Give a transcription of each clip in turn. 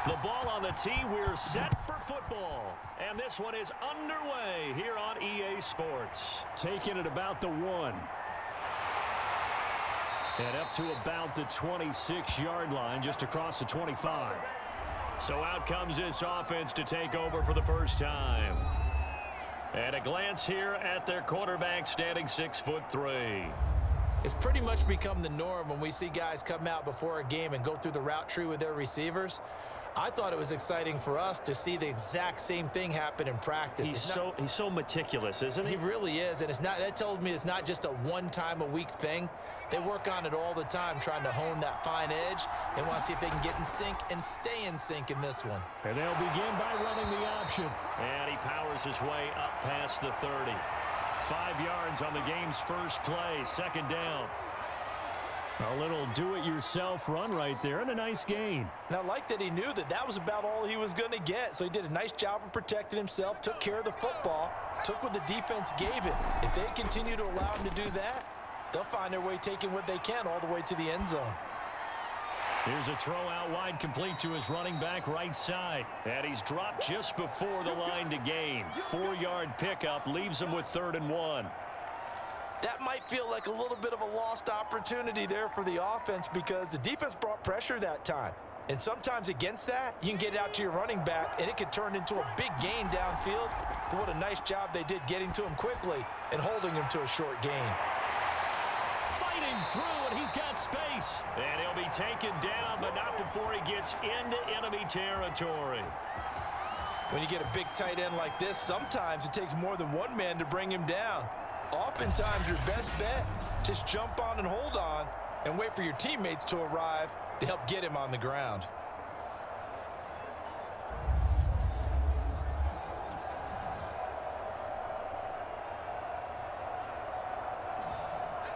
The ball on the tee. We're set for football. And this one is underway here on EA Sports. Taking it about the 1. And up to about the 26-yard line, just across the 25. So out comes this offense to take over for the first time. And a glance here at their quarterback, standing 6'3". It's pretty much become the norm when we see guys come out before a game and go through the route tree with their receivers. I thought it was exciting for us to see the exact same thing happen in practice. He's so meticulous, isn't he? He really is, and that tells me it's not just a one-time-a-week thing. They work on it all the time, trying to hone that fine edge. They want to see if they can get in sync and stay in sync in this one. And they'll begin by running the option. And he powers his way up past the 30. 5 yards on the game's first play, second down. A little do-it-yourself run right there, and a nice gain. And I like that he knew that was about all he was going to get. So he did a nice job of protecting himself, took care of the football, took what the defense gave him. If they continue to allow him to do that, they'll find their way taking what they can all the way to the end zone. Here's a throw out wide, complete to his running back right side. And he's dropped just before the line to gain. 4-yard pickup leaves him with 3rd and 1. That might feel like a little bit of a lost opportunity there for the offense because the defense brought pressure that time. And sometimes against that, you can get it out to your running back, and it could turn into a big gain downfield. But what a nice job they did getting to him quickly and holding him to a short gain. Fighting through, and he's got space. And he'll be taken down, but not before he gets into enemy territory. When you get a big tight end like this, sometimes it takes more than one man to bring him down. Oftentimes, your best bet, just jump on and hold on and wait for your teammates to arrive to help get him on the ground.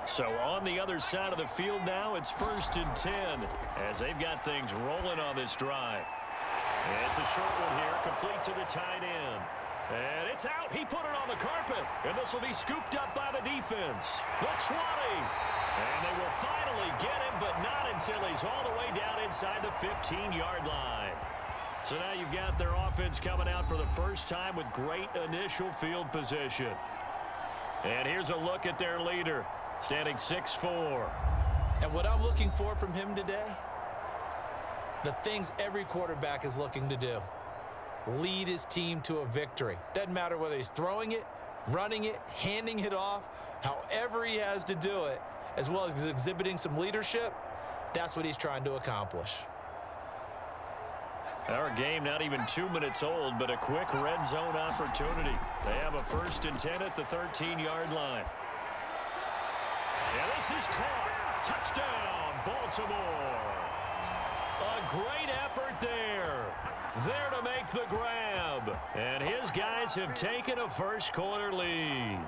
So on the other side of the field now, it's 1st and 10 as they've got things rolling on this drive. And it's a short one here, complete to the tight end. And it's out. He put it on the carpet. And this will be scooped up by the defense. The 20. And they will finally get him, but not until he's all the way down inside the 15-yard line. So now you've got their offense coming out for the first time with great initial field position. And here's a look at their leader, standing 6'4". And what I'm looking for from him today, the things every quarterback is looking to do. Lead his team to a victory. Doesn't matter whether he's throwing it, running it, handing it off, however he has to do it, as well as exhibiting some leadership, that's what he's trying to accomplish. Our game not even 2 minutes old, but a quick red zone opportunity. They have a 1st and 10 at the 13-yard line. And this is caught. Touchdown, Baltimore. A great effort there. There to make the grab. And his guys have taken a first-quarter lead.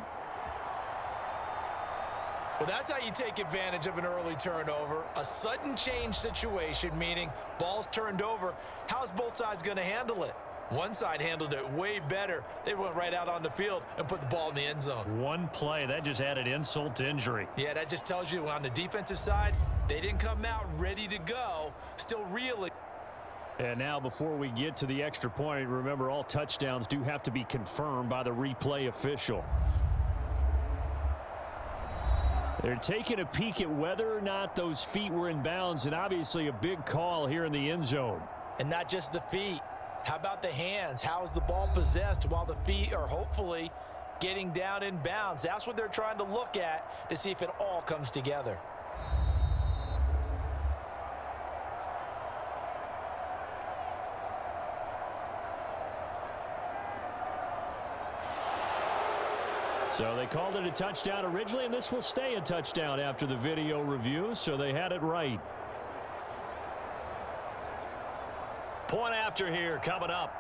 Well, that's how you take advantage of an early turnover. A sudden change situation, meaning ball's turned over. How's both sides going to handle it? One side handled it way better. They went right out on the field and put the ball in the end zone. One play, that just added insult to injury. Yeah, that just tells you on the defensive side, they didn't come out ready to go, still reeling. And now before we get to the extra point, remember all touchdowns do have to be confirmed by the replay official. They're taking a peek at whether or not those feet were in bounds, and obviously a big call here in the end zone. And not just the feet. How about the hands? How is the ball possessed while the feet are hopefully getting down in bounds? That's what they're trying to look at to see if it all comes together. So they called it a touchdown originally, and this will stay a touchdown after the video review, so they had it right. Point after here coming up.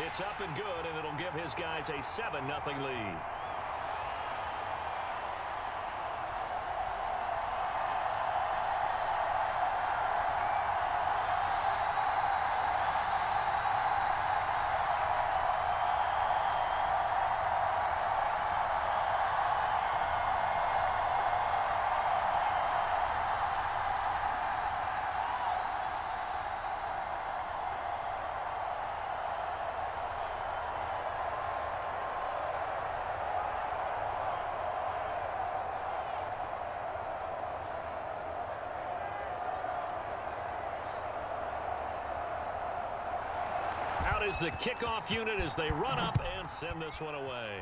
It's up and good, and it'll give his guys a 7-0 lead. out is the kickoff unit as they run up and send this one away.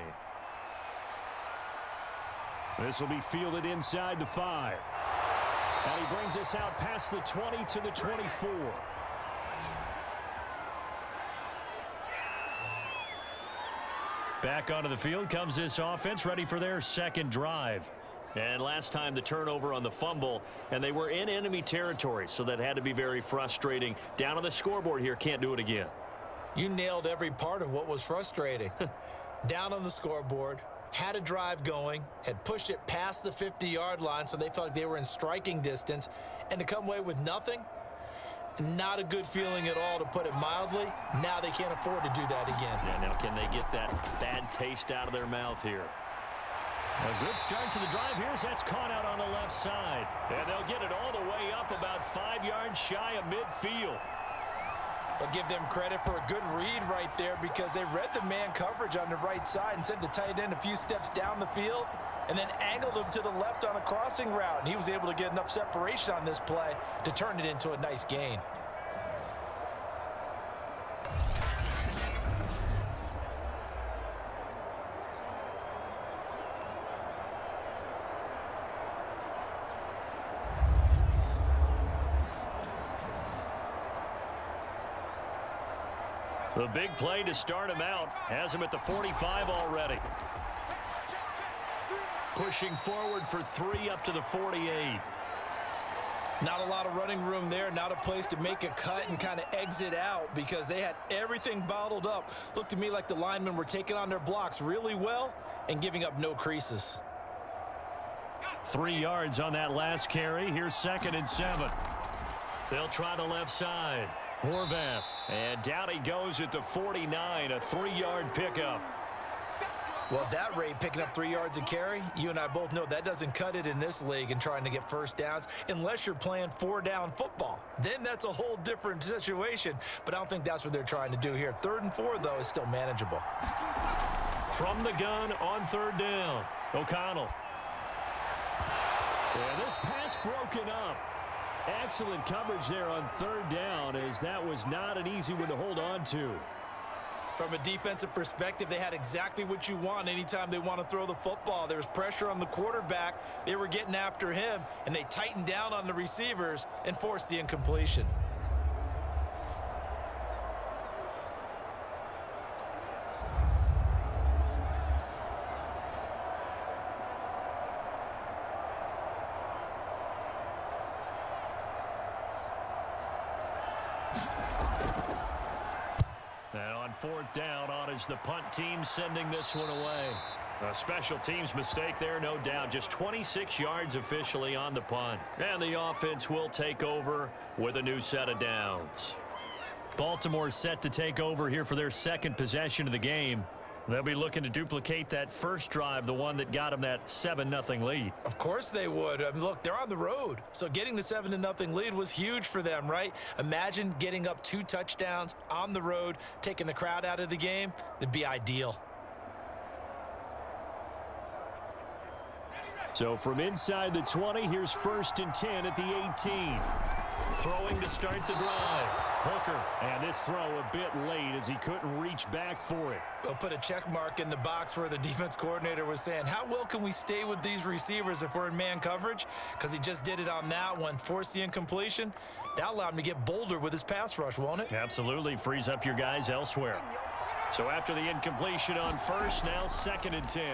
This will be fielded inside the 5. And he brings us out past the 20 to the 24. Back onto the field comes this offense, ready for their second drive. And last time the turnover on the fumble, and they were in enemy territory, so that had to be very frustrating. Down on the scoreboard here, can't do it again. You nailed every part of what was frustrating. Down on the scoreboard, had a drive going, had pushed it past the 50-yard line so they felt like they were in striking distance, and to come away with nothing, not a good feeling at all, to put it mildly. Now they can't afford to do that again. Yeah, now can they get that bad taste out of their mouth here? A good start to the drive here as that's caught out on the left side. And they'll get it all the way up about 5 yards shy of midfield. I'll give them credit for a good read right there, because they read the man coverage on the right side and sent the tight end a few steps down the field and then angled him to the left on a crossing route. And he was able to get enough separation on this play to turn it into a nice gain. The big play to start him out has him at the 45 already. Pushing forward for 3 up to the 48. Not a lot of running room there, not a place to make a cut and kind of exit out, because they had everything bottled up. Looked to me like the linemen were taking on their blocks really well and giving up no creases. 3 yards on that last carry. Here's 2nd and 7. They'll try the left side. Horvath. And down he goes at the 49, a 3-yard pickup. Well, at that rate, picking up 3 yards a carry, you and I both know that doesn't cut it in this league and trying to get first downs unless you're playing 4-down football. Then that's a whole different situation, but I don't think that's what they're trying to do here. 3rd and 4, though, is still manageable. From the gun on 3rd down, O'Connell. And this pass broken up. Excellent coverage there on 3rd down, as that was not an easy one to hold on to. From a defensive perspective, they had exactly what you want anytime they want to throw the football. There was pressure on the quarterback. They were getting after him, and they tightened down on the receivers and forced the incompletion. And on 4th down, on is the punt team sending this one away. A special teams mistake there, no doubt. Just 26 yards officially on the punt. And the offense will take over with a new set of downs. Baltimore set to take over here for their 2nd possession of the game. They'll be looking to duplicate that first drive, the one that got them that 7-0 lead. Of course they would. I mean, look, they're on the road. So getting the 7-0 lead was huge for them, right? Imagine getting up 2 touchdowns on the road, taking the crowd out of the game. It'd be ideal. So from inside the 20, here's 1st and 10 at the 18. Throwing to start the drive. Hooker, and this throw a bit late as he couldn't reach back for it. We'll put a check mark in the box where the defense coordinator was saying, how well can we stay with these receivers if we're in man coverage? Because he just did it on that one, forced the incompletion. That allowed him to get bolder with his pass rush, won't it? Absolutely, frees up your guys elsewhere. So after the incompletion on 1st, now 2nd and 10.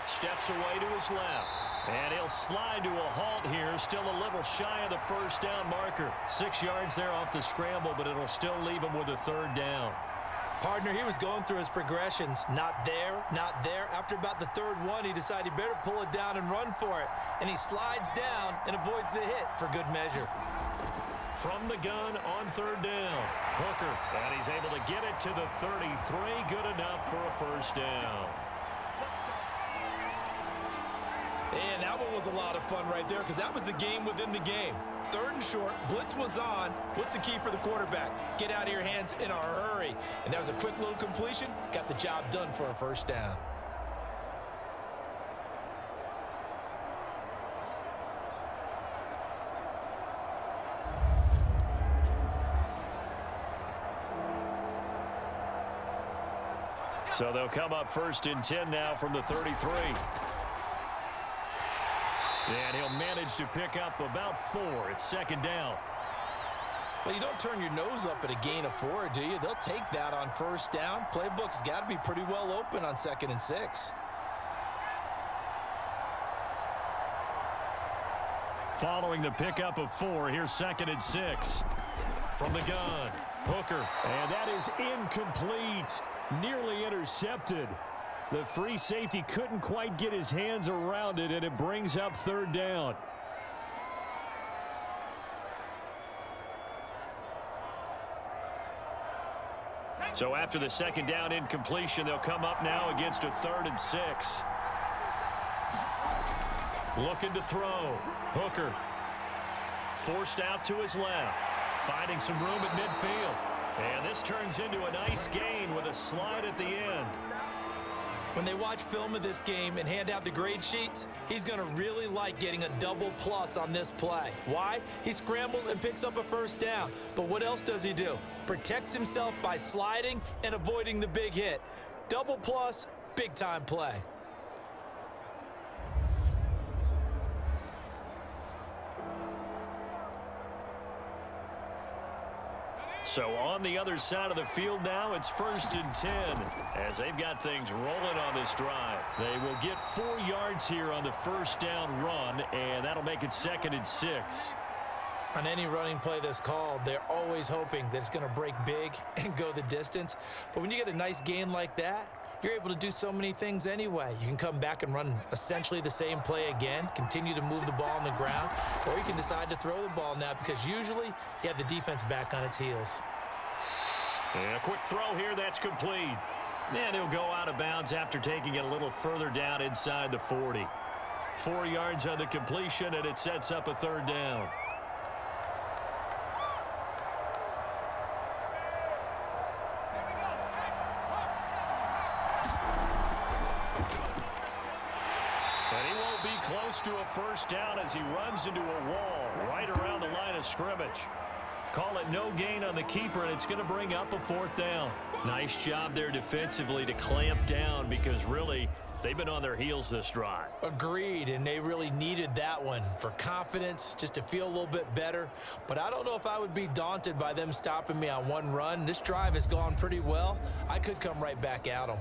Steps away to his left. And he'll slide to a halt here. Still a little shy of the 1st down marker. 6 yards there off the scramble, but it'll still leave him with a 3rd down. Partner, he was going through his progressions. Not there, not there. After about the 3rd one, he decided he better pull it down and run for it. And he slides down and avoids the hit for good measure. From the gun on 3rd down. Hooker, and he's able to get it to the 33. Good enough for a 1st down. And that one was a lot of fun right there, because that was the game within the game. 3rd and short, blitz was on. What's the key for the quarterback? Get out of your hands in a hurry. And that was a quick little completion. Got the job done for a 1st down. So they'll come up 1st and 10 now from the 33. And he'll manage to pick up about 4. It's 2nd down. Well, you don't turn your nose up at a gain of 4, do you? They'll take that on 1st down. Playbook's got to be pretty well open on 2nd and 6. Following the pickup of 4, here's 2nd and 6. From the gun, Hooker. And that is incomplete. Nearly intercepted. The free safety couldn't quite get his hands around it, and it brings up 3rd down. So after the 2nd down incompletion, they'll come up now against a 3rd and 6. Looking to throw. Hooker. Forced out to his left. Finding some room at midfield. And this turns into a nice gain with a slide at the end. When they watch film of this game and hand out the grade sheets, he's going to really like getting a double plus on this play. Why? He scrambles and picks up a 1st down. But what else does he do? Protects himself by sliding and avoiding the big hit. Double plus, big time play. So on the other side of the field now, it's 1st and 10 as they've got things rolling on this drive. They will get 4 yards here on the 1st down run, and that'll make it 2nd and 6. On any running play that's called, they're always hoping that it's going to break big and go the distance. But when you get a nice gain like that, you're able to do so many things anyway. You can come back and run essentially the same play again, continue to move the ball on the ground, or you can decide to throw the ball now because usually you have the defense back on its heels. And a quick throw here, that's complete. And he'll go out of bounds after taking it a little further down inside the 40. 4 yards on the completion, and it sets up a 3rd down. Close to a 1st down as he runs into a wall right around the line of scrimmage. Call it no gain on the keeper, and it's going to bring up a 4th down. Nice job there defensively to clamp down because really they've been on their heels this drive. Agreed, and they really needed that one for confidence, just to feel a little bit better. But I don't know if I would be daunted by them stopping me on one run. This drive has gone pretty well. I could come right back at them.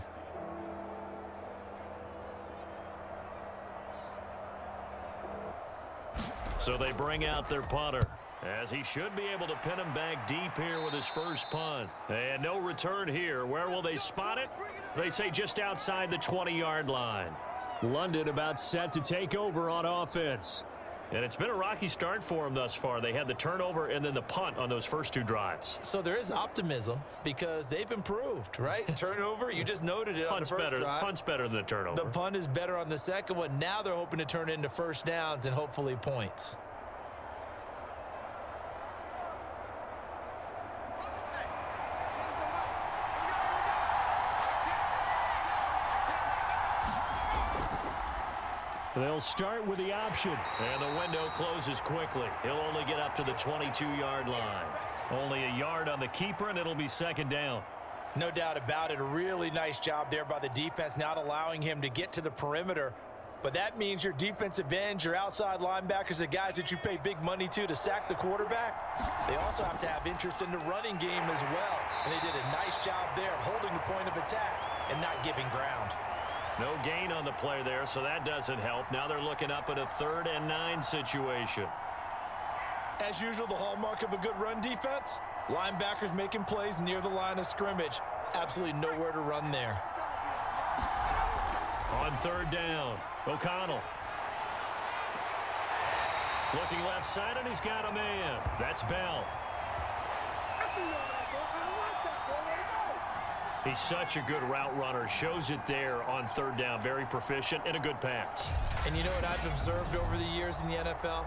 So they bring out their punter, as he should be able to pin him back deep here with his first punt. And no return here. Where will they spot it? They say just outside the 20-yard line. London about set to take over on offense. And it's been a rocky start for them thus far. They had the turnover and then the punt on those first 2 drives. So there is optimism because they've improved, right? Turnover, you just noted it on the first drive. Punt's better than the turnover. The punt is better on the second one. Now they're hoping to turn it into 1st downs and hopefully points. They'll start with the option. And the window closes quickly. He'll only get up to the 22-yard line. Only a yard on the keeper, and it'll be 2nd down. No doubt about it. A really nice job there by the defense, not allowing him to get to the perimeter. But that means your defensive ends, your outside linebackers, the guys that you pay big money to sack the quarterback, they also have to have interest in the running game as well. And they did a nice job there of holding the point of attack and not giving ground. No gain on the play there, so that doesn't help. Now they're looking up at a 3rd and 9 situation. As usual, the hallmark of a good run defense, linebackers making plays near the line of scrimmage. Absolutely nowhere to run there. On 3rd down, O'Connell. Looking left side, and he's got a man. That's Bell. He's such a good route runner. Shows it there on 3rd down. Very proficient and a good pass. And you know what I've observed over the years in the NFL?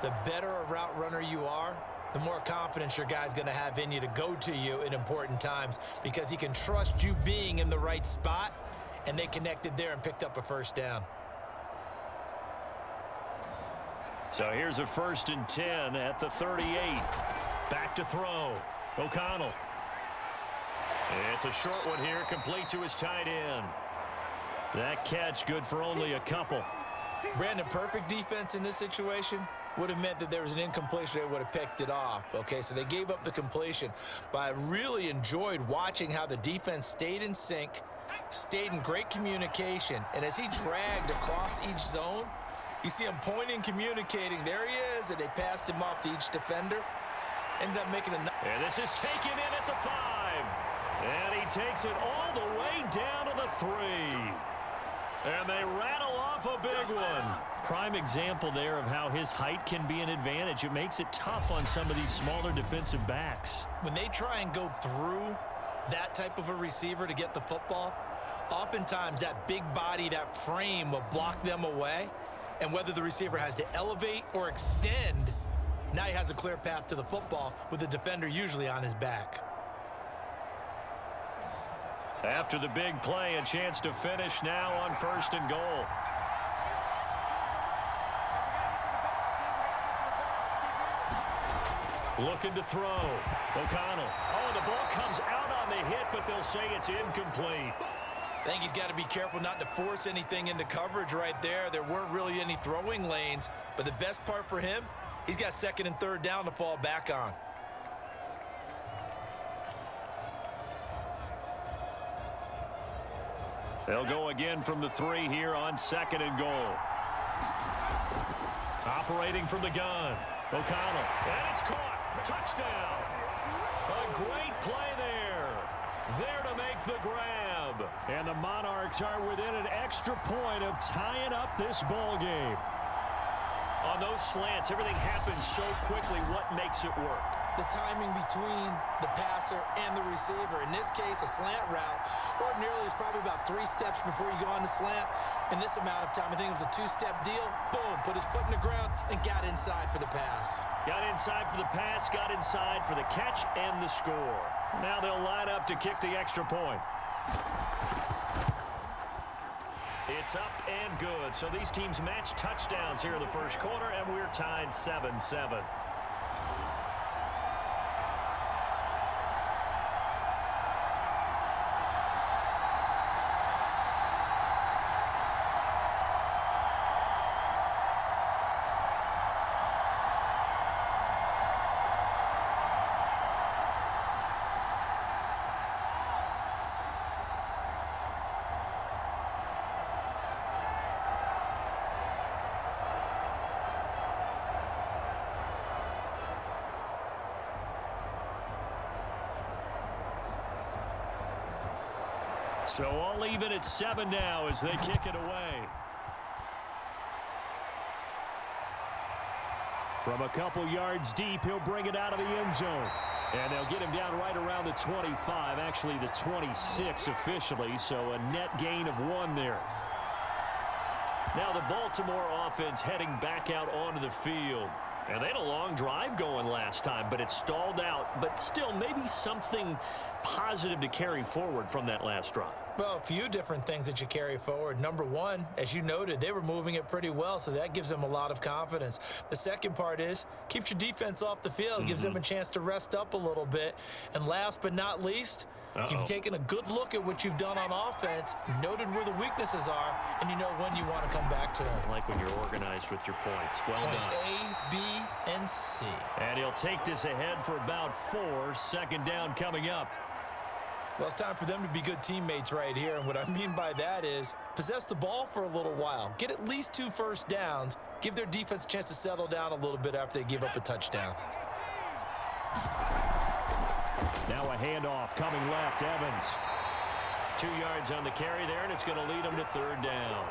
The better a route runner you are, the more confidence your guy's going to have in you to go to you in important times because he can trust you being in the right spot, and they connected there and picked up a 1st down. So here's a 1st and 10 at the 38. Back to throw. O'Connell. It's a short one here, complete to his tight end. That catch good for only a couple. Brandon, perfect defense in this situation would have meant that there was an incompletion. They would have picked it off. Okay, so they gave up the completion. But I really enjoyed watching how the defense stayed in sync, stayed in great communication. And as he dragged across each zone, you see him pointing, communicating. There he is, and they passed him off to each defender. Ended up making a... And this is taken in at the 5. And he takes it all the way down to the 3. And they rattle off a big one. Prime example there of how his height can be an advantage. It makes it tough on some of these smaller defensive backs. When they try and go through that type of a receiver to get the football, oftentimes that big body, that frame will block them away. And whether the receiver has to elevate or extend, now he has a clear path to the football with the defender usually on his back. After the big play, a chance to finish now on 1st and goal. Looking to throw. O'Connell. Oh, the ball comes out on the hit, but they'll say it's incomplete. I think he's got to be careful not to force anything into coverage right there. There weren't really any throwing lanes, but the best part for him, he's got 2nd and 3rd down to fall back on. They'll go again from the 3 here on 2nd and goal. Operating from the gun. O'Connell. And it's caught. Touchdown. A great play there. There to make the grab. And the Monarchs are within an extra point of tying up this ball game. On those slants, everything happens so quickly. What makes it work? The timing between the passer and the receiver. In this case, a slant route. Ordinarily, it's probably about 3 steps before you go on the slant. In this amount of time, I think it was a 2-step deal. Boom, put his foot in the ground and got inside for the pass. Got inside for the pass, got inside for the catch and the score. Now they'll line up to kick the extra point. It's up and good. So these teams match touchdowns here in the first quarter, and we're tied 7-7. So all even at 7 now as they kick it away. From a couple yards deep, he'll bring it out of the end zone. And they'll get him down right around the 25, actually the 26 officially, so a net gain of 1 there. Now the Baltimore offense heading back out onto the field. And they had a long drive going last time, but it stalled out. But still, maybe something positive to carry forward from that last drive. Well, a few different things that you carry forward. Number one, as you noted, they were moving it pretty well, so that gives them a lot of confidence. The second part is, keeps your defense off the field, gives them a chance to rest up a little bit. And last but not least, you've taken a good look at what you've done on offense, noted where the weaknesses are, and you know when you want to come back to them. I like when you're organized with your points. Well Point done. A, B, and C. And he'll take this ahead for about 4. 2nd down coming up. Well, it's time for them to be good teammates right here, and what I mean by that is possess the ball for a little while, get at least 2 first downs, give their defense a chance to settle down a little bit after they give up a touchdown. Now a handoff coming left, Evans. 2 yards on the carry there, and it's going to lead them to 3rd down.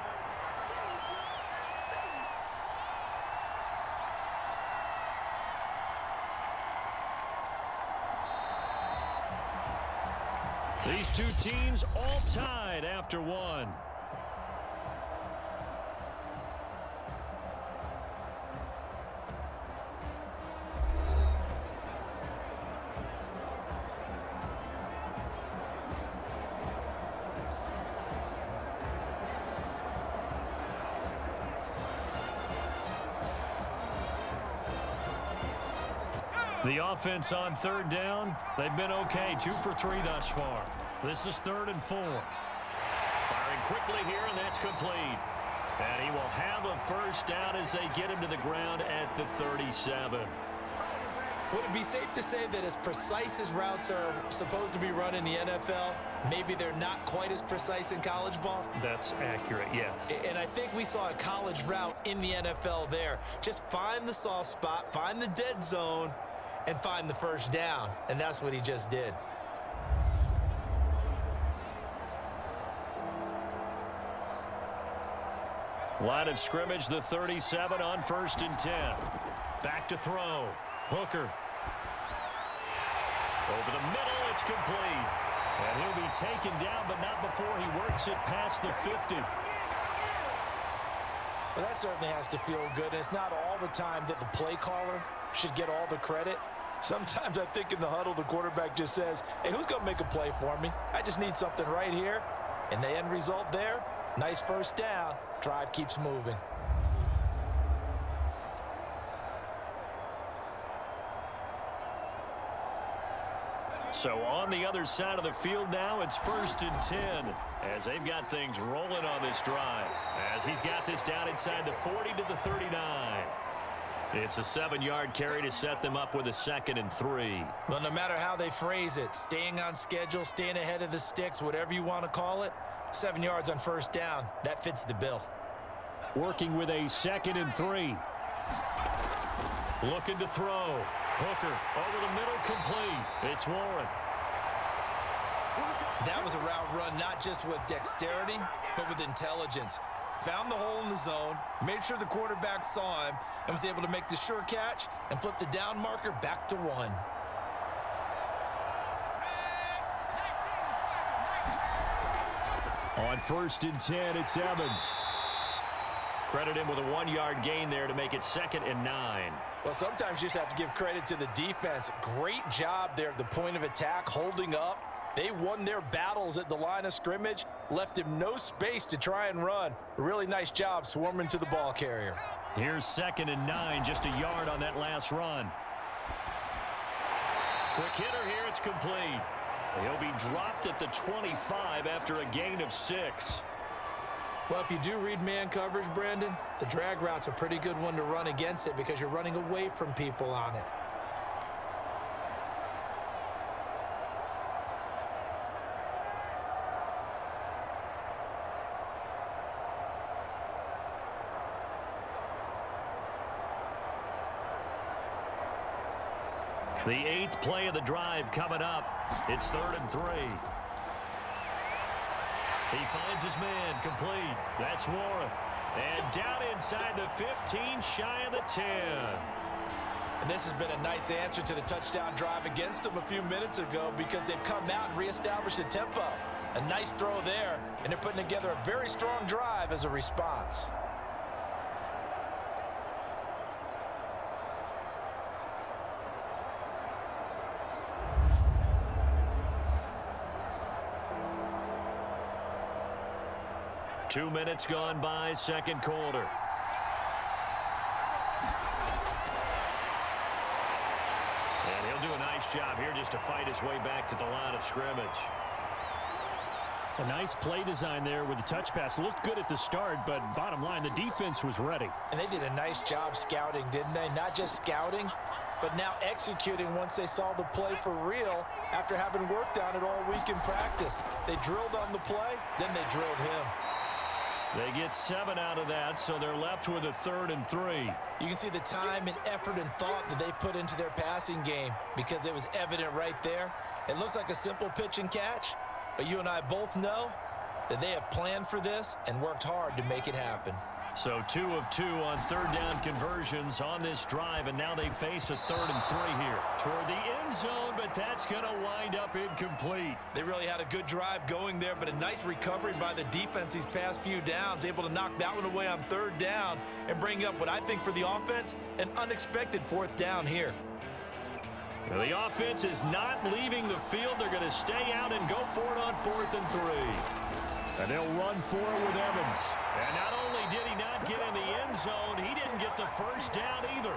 These two teams all tied after 1. The offense on third down, they've been okay. 2 for 3 thus far. This is 3rd and 4. Firing quickly here, and that's complete. And he will have a first down as they get him to the ground at the 37. Would it be safe to say that as precise as routes are supposed to be run in the NFL, maybe they're not quite as precise in college ball? That's accurate, yeah. And I think we saw a college route in the NFL there. Just find the soft spot, find the dead zone, and find the first down. And that's what he just did. Line of scrimmage, the 37 on 1st and 10. Back to throw. Hooker. Over the middle, it's complete. And he'll be taken down, but not before he works it past the 50. Well, that certainly has to feel good. And it's not all the time that the play caller should get all the credit. Sometimes I think in the huddle, the quarterback just says, hey, who's going to make a play for me? I just need something right here. And the end result there, nice first down. Drive keeps moving. So on the other side of the field now, it's 1st and 10 as they've got things rolling on this drive. As he's got this down inside the 40 to the 39. It's a 7-yard carry to set them up with a 2nd and 3. Well, no matter how they phrase it, staying on schedule, staying ahead of the sticks, whatever you want to call it, 7 yards on first down, that fits the bill. Working with a 2nd and 3. Looking to throw. Hooker over the middle, complete. It's Warren. That was a route run not just with dexterity, but with intelligence. Found the hole in the zone, made sure the quarterback saw him, and was able to make the sure catch and flip the down marker back to 1. On 1st and 10, it's Evans. Credit him with a 1-yard gain there to make it 2nd and 9. Well, sometimes you just have to give credit to the defense. Great job there at the point of attack, holding up. They won their battles at the line of scrimmage, left him no space to try and run. A really nice job swarming to the ball carrier. Here's 2nd and 9, just a yard on that last run. Quick hitter here, it's complete. He'll be dropped at the 25 after a gain of 6. Well, if you do read man coverage, Brandon, the drag route's a pretty good one to run against it because you're running away from people on it. The 8th play of the drive coming up. It's 3rd and 3. He finds his man, complete. That's Warren. And down inside the 15, shy of the 10. And this has been a nice answer to the touchdown drive against them a few minutes ago because they've come out and reestablished the tempo. A nice throw there, and they're putting together a very strong drive as a response. Two minutes gone by, second quarter. And he'll do a nice job here just to fight his way back to the line of scrimmage. A nice play design there with the touch pass. Looked good at the start, but bottom line, the defense was ready. And they did a nice job scouting, didn't they? Not just scouting, but now executing once they saw the play for real after having worked on it all week in practice. They drilled on the play, then they drilled him. They get 7 out of that, so they're left with a 3rd and 3. You can see the time and effort and thought that they put into their passing game because it was evident right there. It looks like a simple pitch and catch, but you and I both know that they have planned for this and worked hard to make it happen. So 2 of 2 on third down conversions on this drive, and now they face a 3rd and 3 here toward the end zone, but that's going to wind up incomplete. They really had a good drive going there, but a nice recovery by the defense these past few downs, able to knock that one away on 3rd down and bring up what I think for the offense, an unexpected 4th down here. Well, the offense is not leaving the field. They're going to stay out and go for it on 4th and 3. And they'll run for it with Evans. And not only did he not get in the end zone, he didn't get the first down either.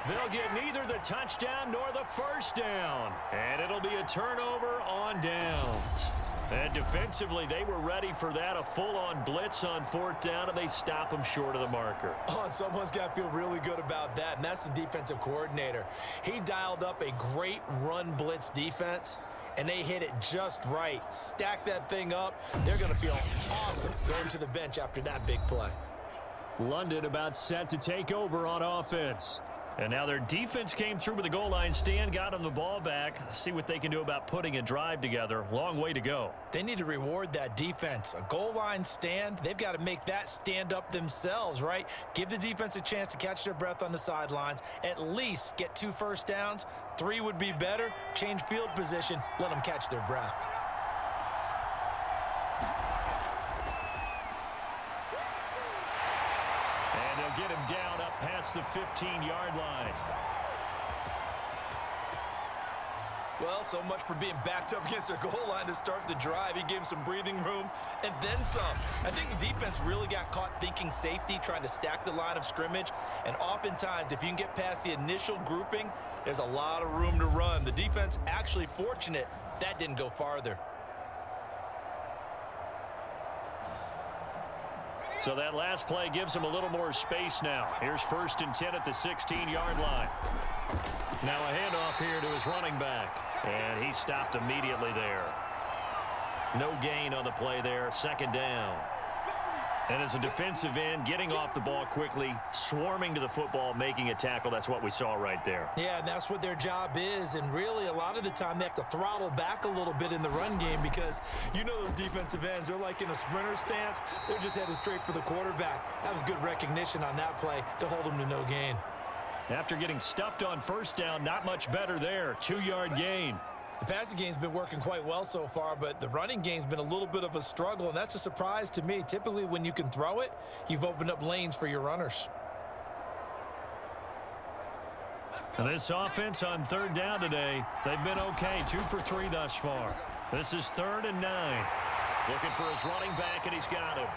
They'll get neither the touchdown nor the first down. And it'll be a turnover on downs. And defensively, they were ready for that, a full-on blitz on 4th down, and they stop them short of the marker. Oh, and someone's got to feel really good about that, and that's the defensive coordinator. He dialed up a great run blitz defense, and they hit it just right. Stack that thing up. They're going to feel awesome going to the bench after that big play. London about set to take over on offense. And now their defense came through with the goal line stand, got them the ball back. See what they can do about putting a drive together. Long way to go. They need to reward that defense. A goal line stand, they've got to make that stand up themselves, right? Give the defense a chance to catch their breath on the sidelines. At least get 2 first downs. 3 would be better. Change field position. Let them catch their breath. And they'll get him down up past the 15-yard line. Well, so much for being backed up against their goal line to start the drive. He gave him some breathing room and then some. I think the defense really got caught thinking safety, trying to stack the line of scrimmage. And oftentimes, if you can get past the initial grouping, there's a lot of room to run. The defense actually fortunate that didn't go farther. So that last play gives them a little more space now. Here's 1st and 10 at the 16-yard line. Now a handoff here to his running back. And he stopped immediately there. No gain on the play there. 2nd down. And as a defensive end, getting off the ball quickly, swarming to the football, making a tackle. That's what we saw right there. Yeah, and that's what their job is. And really, a lot of the time, they have to throttle back a little bit in the run game because you know those defensive ends, they're like in a sprinter stance. They're just headed straight for the quarterback. That was good recognition on that play to hold them to no gain. After getting stuffed on 1st down, not much better there. 2-yard gain. The passing game's been working quite well so far, but the running game's been a little bit of a struggle, and that's a surprise to me. Typically, when you can throw it, you've opened up lanes for your runners. And this offense on 3rd down today, they've been okay. 2 for 3 thus far. This is 3rd and 9. Looking for his running back, and he's got him.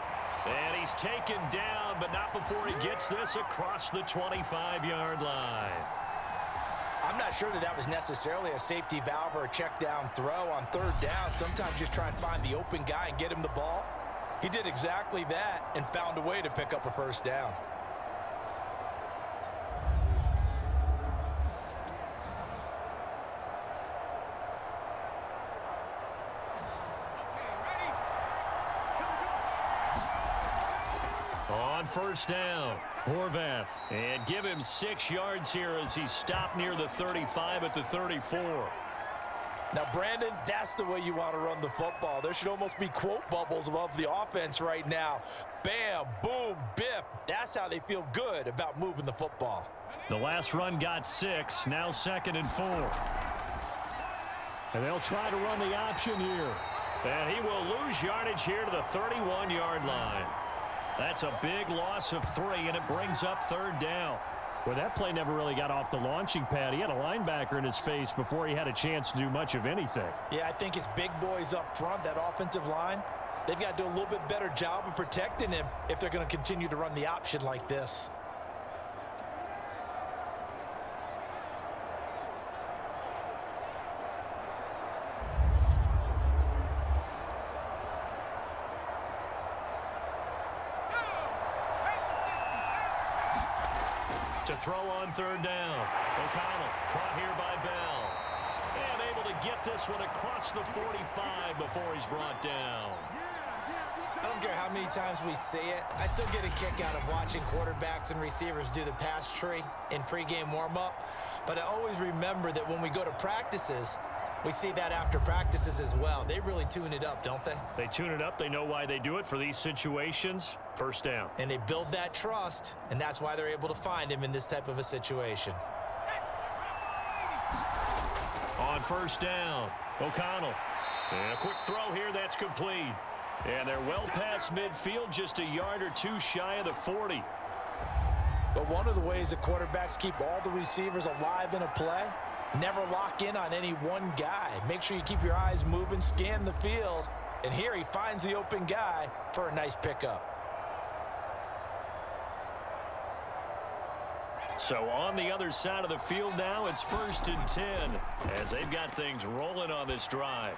And he's taken down, but not before he gets this across the 25-yard line. I'm not sure that was necessarily a safety valve or a check down throw on 3rd down. Sometimes just try and find the open guy and get him the ball. He did exactly that and found a way to pick up a 1st down. On 1st down, Horvath. And give him 6 yards here as he's stopped near the 35 at the 34. Now, Brandon, that's the way you want to run the football. There should almost be quote bubbles above the offense right now. Bam, boom, biff. That's how they feel good about moving the football. The last run got 6, now 2nd and 4. And they'll try to run the option here. And he will lose yardage here to the 31-yard line. That's a big loss of 3, and it brings up 3rd down. Well, that play never really got off the launching pad. He had a linebacker in his face before he had a chance to do much of anything. Yeah, I think it's big boys up front, that offensive line. They've got to do a little bit better job of protecting him if they're going to continue to run the option like this. To throw on 3rd down. O'Connell caught here by Bell. And able to get this one across the 45 before he's brought down. I don't care how many times we see it. I still get a kick out of watching quarterbacks and receivers do the pass tree in pregame warm-up. But I always remember that when we go to practices, we see that after practices as well. They really tune it up, don't they? They tune it up. They know why they do it for these situations. 1st down. And they build that trust, and that's why they're able to find him in this type of a situation. On 1st down, O'Connell. And a quick throw here, that's complete. And they're well past midfield, just a yard or 2 shy of the 40. But one of the ways that quarterbacks keep all the receivers alive in a play, never lock in on any one guy. Make sure you keep your eyes moving, scan the field. And here he finds the open guy for a nice pickup. So on the other side of the field now, it's 1st and 10 as they've got things rolling on this drive.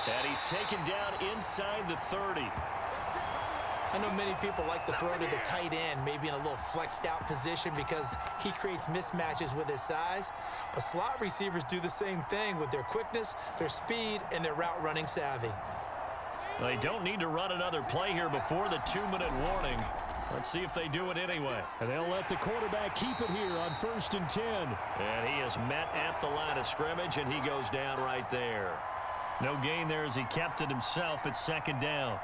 And he's taken down inside the 30. I know many people like to throw to the tight end, maybe in a little flexed out position because he creates mismatches with his size. But slot receivers do the same thing with their quickness, their speed, and their route running savvy. They don't need to run another play here before the 2-minute warning. Let's see if they do it anyway. And they'll let the quarterback keep it here on 1st and 10. And he is met at the line of scrimmage, and he goes down right there. No gain there as he kept it himself at 2nd down.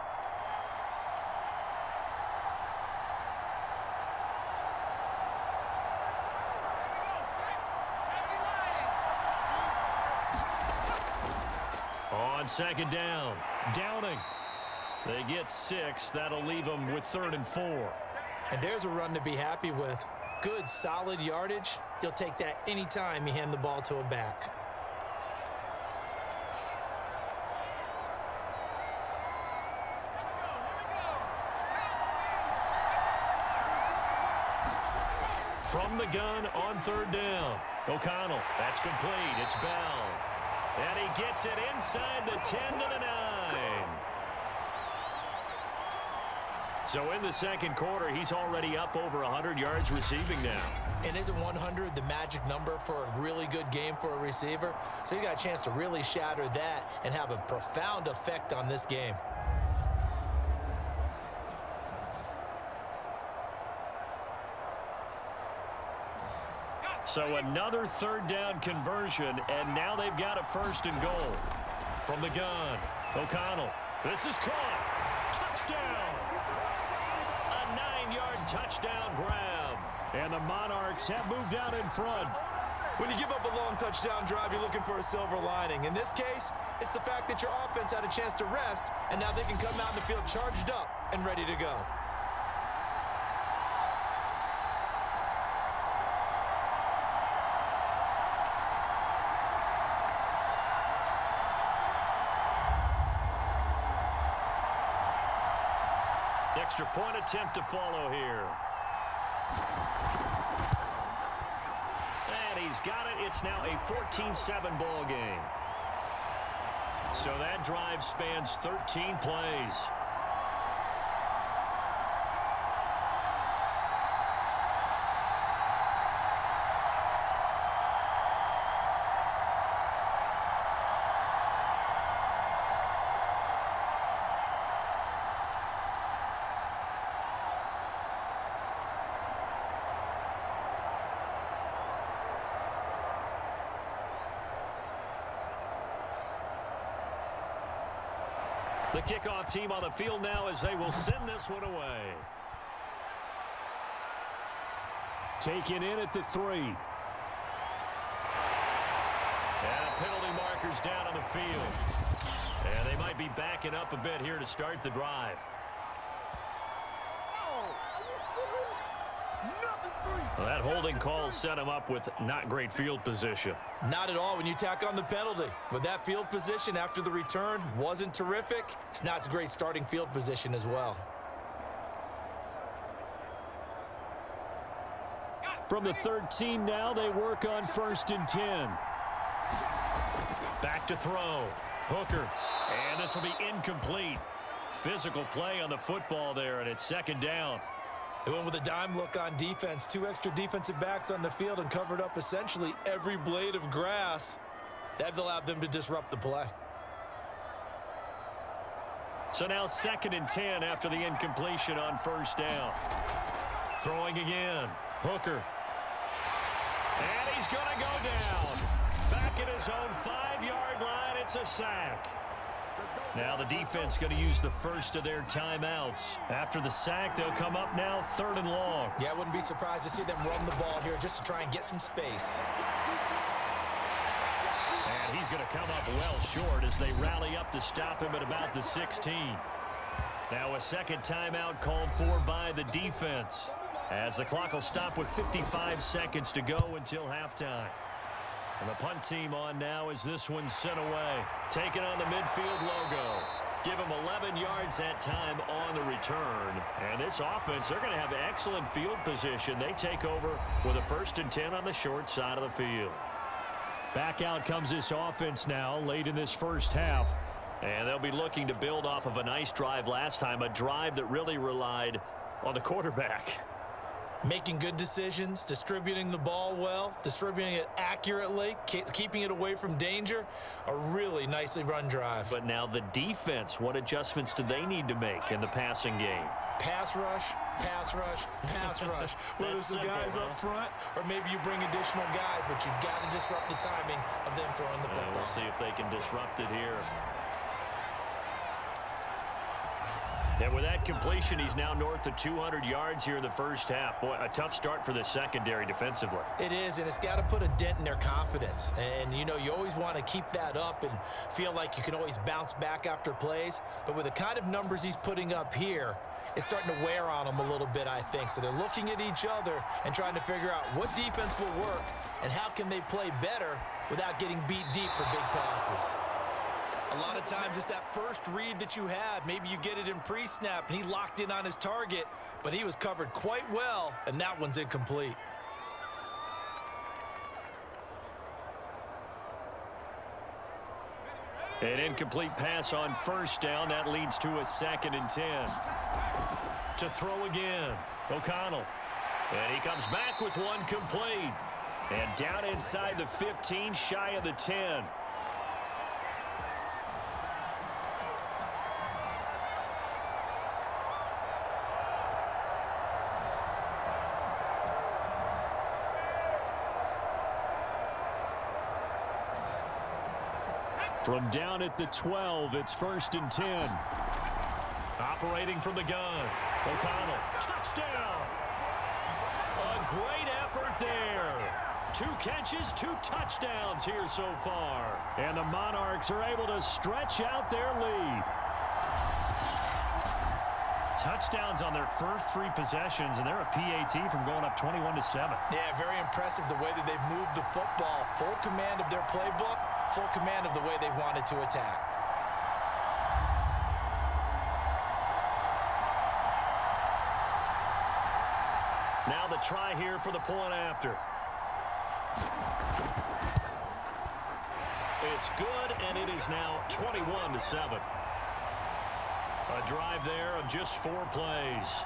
On 2nd down, Downing. They get 6. That'll leave them with 3rd and 4. And there's a run to be happy with. Good, solid yardage. You'll take that anytime you hand the ball to a back. From the gun on 3rd down. O'Connell, that's complete. It's Bell. And he gets it inside the 10 to the 9. So in the 2nd quarter, he's already up over 100 yards receiving now. And isn't 100 the magic number for a really good game for a receiver? So he got a chance to really shatter that and have a profound effect on this game. So another 3rd down conversion, and now they've got a 1st and goal. From the gun, O'Connell. This is caught. Touchdown. A 9-yard touchdown grab. And the Monarchs have moved out in front. When you give up a long touchdown drive, you're looking for a silver lining. In this case, it's the fact that your offense had a chance to rest, and now they can come out in the field charged up and ready to go. Extra point attempt to follow here. And he's got it. It's now a 14-7 ball game. So that drive spans 13 plays. The kickoff team on the field now as they will send this one away. Taken in at the 3. And penalty markers down on the field. And they might be backing up a bit here to start the drive. Well, that holding call set him up with not great field position. Not at all when you tack on the penalty. With that field position after the return wasn't terrific, it's not a great starting field position as well. From the 13 now, they work on 1st and 10. Back to throw. Hooker. And this will be incomplete. Physical play on the football there, and it's 2nd down. They went with a dime look on defense. 2 extra defensive backs on the field and covered up essentially every blade of grass. That allowed them to disrupt the play. So now 2nd and 10 after the incompletion on 1st down. Throwing again. Hooker. And he's going to go down. Back at his own 5-yard line. It's a sack. Now the defense going to use the first of their timeouts. After the sack, they'll come up now 3rd and long. Yeah, I wouldn't be surprised to see them run the ball here just to try and get some space. And he's going to come up well short as they rally up to stop him at about the 16. Now a 2nd timeout called for by the defense, as the clock will stop with 55 seconds to go until halftime. And the punt team on now as this one's sent away. Taking on the midfield logo. give him 11 yards that time on the return. And this offense, they're going to have excellent field position. They take over with a 1st and 10 on the short side of the field. Back out comes this offense now late in this first half. And they'll be looking to build off of a nice drive last time, a drive that really relied on the quarterback. Making good decisions, distributing the ball well, distributing it accurately, keeping it away from danger. A really nicely run drive. But now the defense, what adjustments do they need to make in the passing game? Pass rush, pass rush, pass rush. Whether it's the guys up front or maybe you bring additional guys, but you've got to disrupt the timing of them throwing the football. We'll see if they can disrupt it here. And with that completion, he's now north of 200 yards here in the first half. Boy, a tough start for the secondary defensively. It is, and it's got to put a dent in their confidence. And, you know, you always want to keep that up and feel like you can always bounce back after plays. But with the kind of numbers he's putting up here, it's starting to wear on them a little bit, I think. So they're looking at each other and trying to figure out what defense will work and how can they play better without getting beat deep for big passes. A lot of times it's that first read that you have. Maybe you get it in pre-snap and he locked in on his target, but he was covered quite well, and that one's incomplete. An incomplete pass on 1st down. That leads to a 2nd and 10. To throw again, O'Connell. And he comes back with one complete. And down inside the 15, shy of the 10. From down at the 12, it's 1st and 10. Operating from the gun, O'Connell, touchdown! A great effort there. 2 catches, 2 touchdowns here so far. And the Monarchs are able to stretch out their lead. Touchdowns on their first 3 possessions, and they're a PAT from going up 21-7. Yeah, very impressive the way that they've moved the football. Full command of their playbook, full command of the way they wanted to attack. Now the try here for the point after. It's good, and it is now 21-7. A drive there of just 4 plays.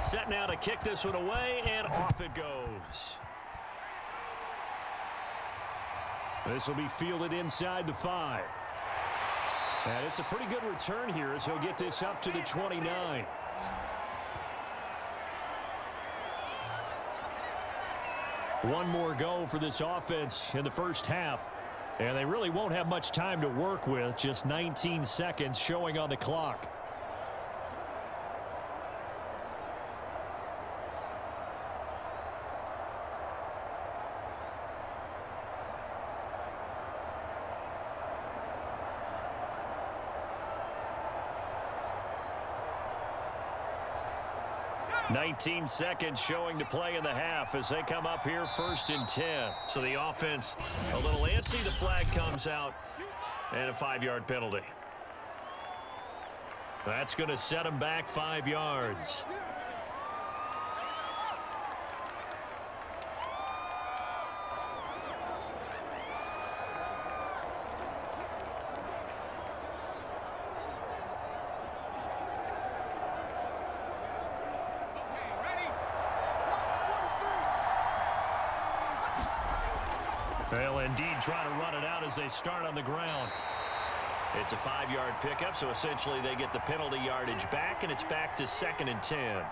Set now to kick this one away, and off it goes. This will be fielded inside the 5. And it's a pretty good return here as he'll get this up to the 29. One more go for this offense in the first half. And they really won't have much time to work with. Just 19 seconds showing on the clock. $19 seconds showing to play in the half as they come up here 1st and 10. So the offense a little antsy. The flag comes out and a 5-yard penalty. That's going to set them back 5 yards. They'll indeed try to run it out as they start on the ground. It's a 5-yard pickup, so essentially they get the penalty yardage back, and it's back to 2nd and 10.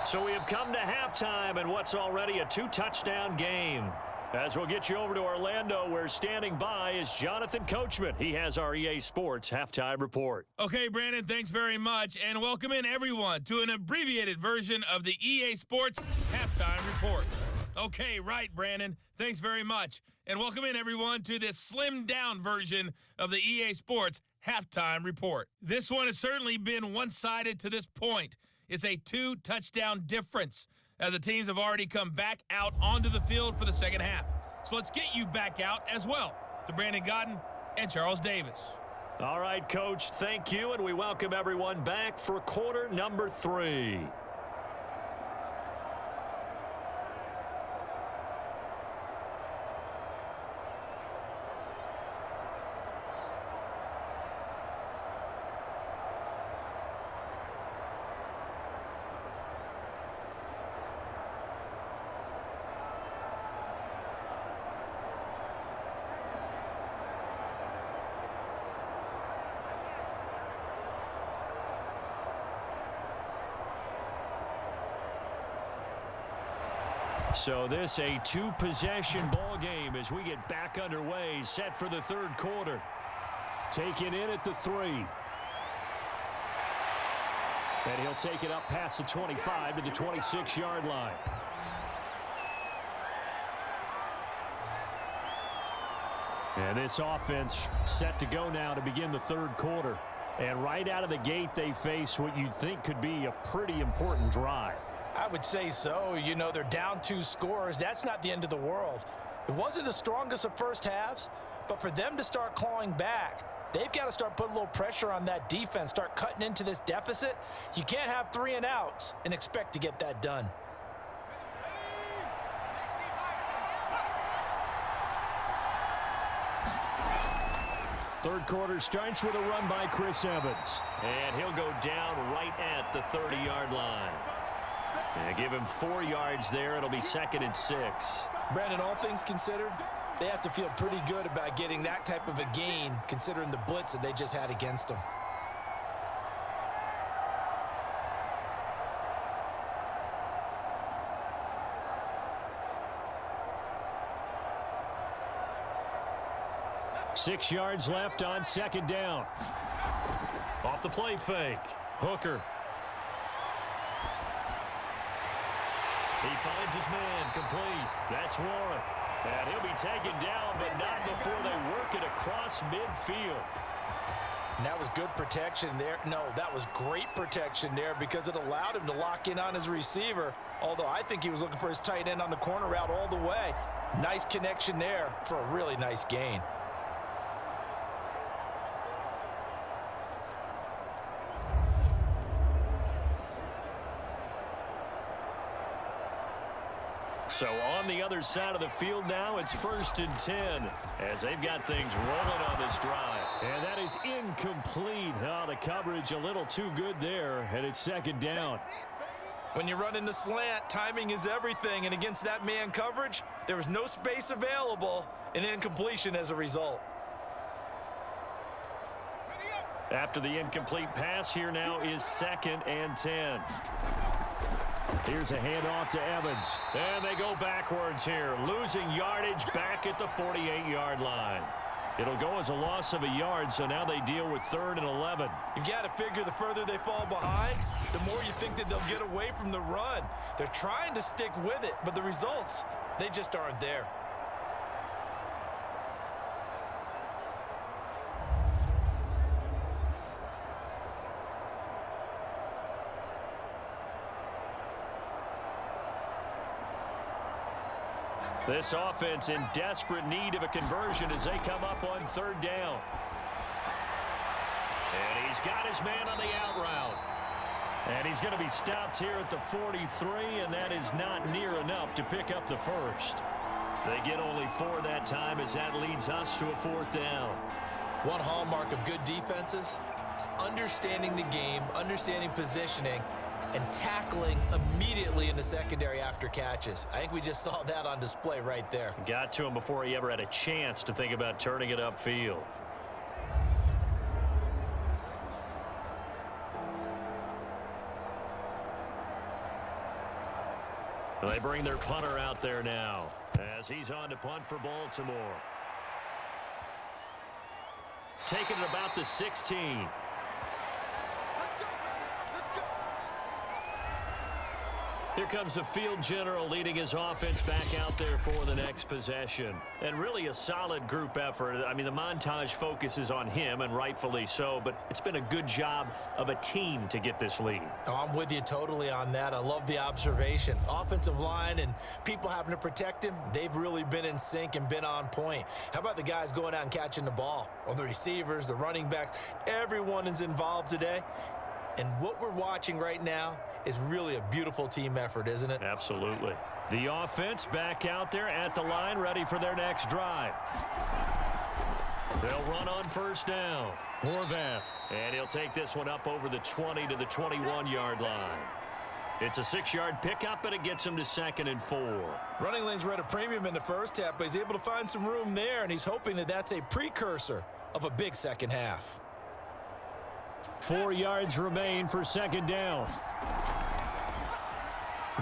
So we have come to halftime in what's already a 2-touchdown game. As we'll get you over to Orlando, where standing by is Jonathan Coachman. He has our EA Sports halftime report. Okay, Brandon, thanks very much, and welcome in everyone to an abbreviated version of the EA Sports halftime report. Okay, right, Brandon, thanks very much, and welcome in everyone to this slimmed-down version of the EA Sports halftime report. This one has certainly been one-sided to this point. It's a 2-touchdown difference, as the teams have already come back out onto the field for the second half. So let's get you back out as well to Brandon Godden and Charles Davis. All right, Coach, thank you, and we welcome everyone back for quarter number 3. So this a 2-possession ball game as we get back underway, set for the third quarter. Taken in at the 3. And he'll take it up past the 25 to the 26-yard line. And this offense set to go now to begin the third quarter. And right out of the gate, they face what you'd think could be a pretty important drive. I would say so. You know, they're down 2 scores. That's not the end of the world. It wasn't the strongest of first halves, but for them to start clawing back, they've got to start putting a little pressure on that defense, start cutting into this deficit. You can't have 3 and outs and expect to get that done. Third quarter starts with a run by Chris Evans. And he'll go down right at the 30-yard line. And give him 4 yards there. It'll be 2nd and 6. Brandon, all things considered, they have to feel pretty good about getting that type of a gain, considering the blitz that they just had against them. Six yards left on second down. Off the play fake. Hooker. He finds his man complete. That's Warren. And he'll be taken down, but not before they work it across midfield. And that was good protection there. No, that was great protection there because it allowed him to lock in on his receiver, although I think he was looking for his tight end on the corner route all the way. Nice connection there for a really nice gain. So on the other side of the field now, it's 1st and 10 as they've got things rolling on this drive. And that is incomplete. Oh, the coverage a little too good there, and it's 2nd down. When you run in the slant, timing is everything, and against that man coverage, there was no space available, and incompletion as a result. After the incomplete pass, here now is 2nd and 10. Here's a handoff to Evans. And they go backwards here, losing yardage back at the 48-yard line. It'll go as a loss of a yard, so now they deal with 3rd and 11. You've got to figure the further they fall behind, the more you think that they'll get away from the run. They're trying to stick with it, but the results, they just aren't there. This offense in desperate need of a conversion as they come up on 3rd down. And he's got his man on the out route. And he's going to be stopped here at the 43, and that is not near enough to pick up the first. They get only 4 that time as that leads us to a 4th down. One hallmark of good defenses is understanding the game, understanding positioning, and tackling immediately in the secondary after catches. I think we just saw that on display right there. Got to him before he ever had a chance to think about turning it upfield. They bring their punter out there now as he's on to punt for Baltimore. Taking it about the 16. Here comes the field general leading his offense back out there for the next possession. And really a solid group effort. I mean, the montage focuses on him, and rightfully so, but it's been a good job of a team to get this lead. Oh, I'm with you totally on that. I love the observation. Offensive line and people having to protect him, they've really been in sync and been on point. How about the guys going out and catching the ball? Or the receivers, the running backs, everyone is involved today. And what we're watching right now is really a beautiful team effort, isn't it? Absolutely. The offense back out there at the line, ready for their next drive. They'll run on first down. Horvath. And he'll take this one up over the 20 to the 21-yard line. It's a 6-yard pickup, and it gets him to 2nd and 4. Running lanes were at a premium in the first half, but he's able to find some room there, and he's hoping that that's a precursor of a big second half. 4 yards remain for 2nd down.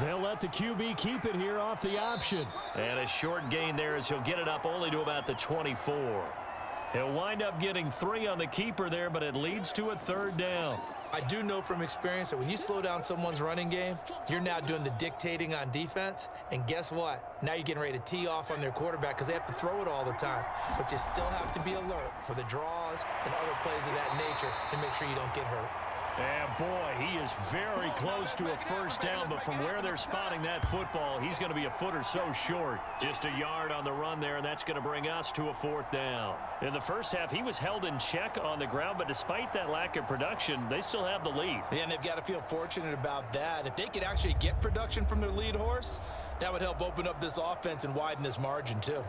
They'll let the QB keep it here off the option. And a short gain there as he'll get it up only to about the 24. He'll wind up getting 3 on the keeper there, but it leads to a 3rd down. I do know from experience that when you slow down someone's running game, you're now doing the dictating on defense. And guess what? Now you're getting ready to tee off on their quarterback because they have to throw it all the time. But you still have to be alert for the draws and other plays of that nature to make sure you don't get hurt. And boy, he is very close to a 1st down, but from where they're spotting that football, he's going to be a foot or so short. Just a yard on the run there, and that's going to bring us to a 4th down. In the first half, he was held in check on the ground, but despite that lack of production, they still have the lead. Yeah, and they've got to feel fortunate about that. If they could actually get production from their lead horse, that would help open up this offense and widen this margin too.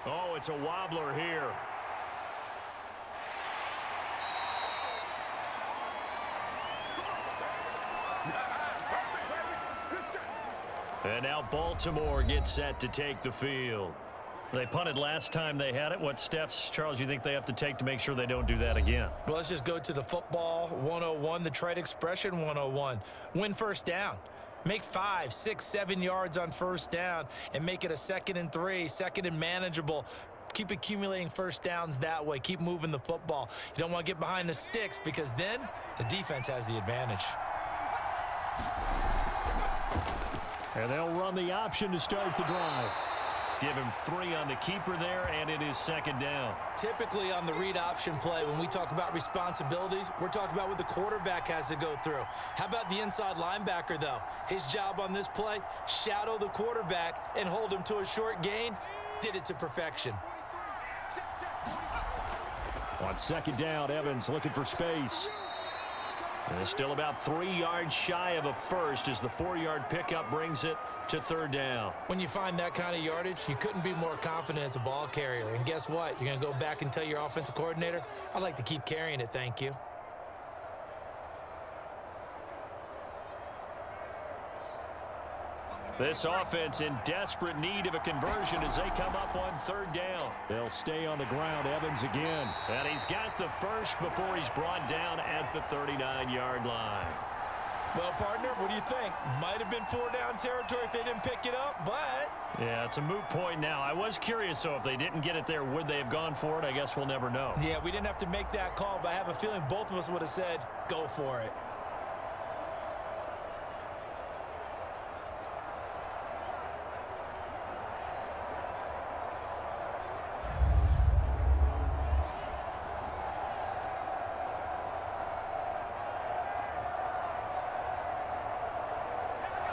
Oh, it's a wobbler here. And now Baltimore gets set to take the field. They punted last time they had it. What steps, Charles, you think they have to take to make sure they don't do that again? Well, let's just go to the football 101, the trite expression 101. Win 1st down. Make 5, 6, 7 yards on 1st down and make it a 2nd and 3, 2nd and manageable. Keep accumulating 1st downs that way. Keep moving the football. You don't want to get behind the sticks because then the defense has the advantage. And they'll run the option to start the drive. Give him 3 on the keeper there, and it is 2nd down. Typically on the read option play, when we talk about responsibilities, we're talking about what the quarterback has to go through. How about the inside linebacker, though? His job on this play, shadow the quarterback and hold him to a short gain. Did it to perfection. On 2nd down, Evans looking for space. And it's still about 3 yards shy of a first as the 4-yard pickup brings it to 3rd down. When you find that kind of yardage, you couldn't be more confident as a ball carrier. And guess what? You're going to go back and tell your offensive coordinator, I'd like to keep carrying it, thank you. This offense in desperate need of a conversion as they come up on 3rd down. They'll stay on the ground. Evans again. And he's got the first before he's brought down at the 39-yard line. Well, partner, what do you think? Might have been 4-down territory if they didn't pick it up, but... Yeah, it's a moot point now. I was curious, though, if they didn't get it there, would they have gone for it? I guess we'll never know. Yeah, we didn't have to make that call, but I have a feeling both of us would have said, go for it.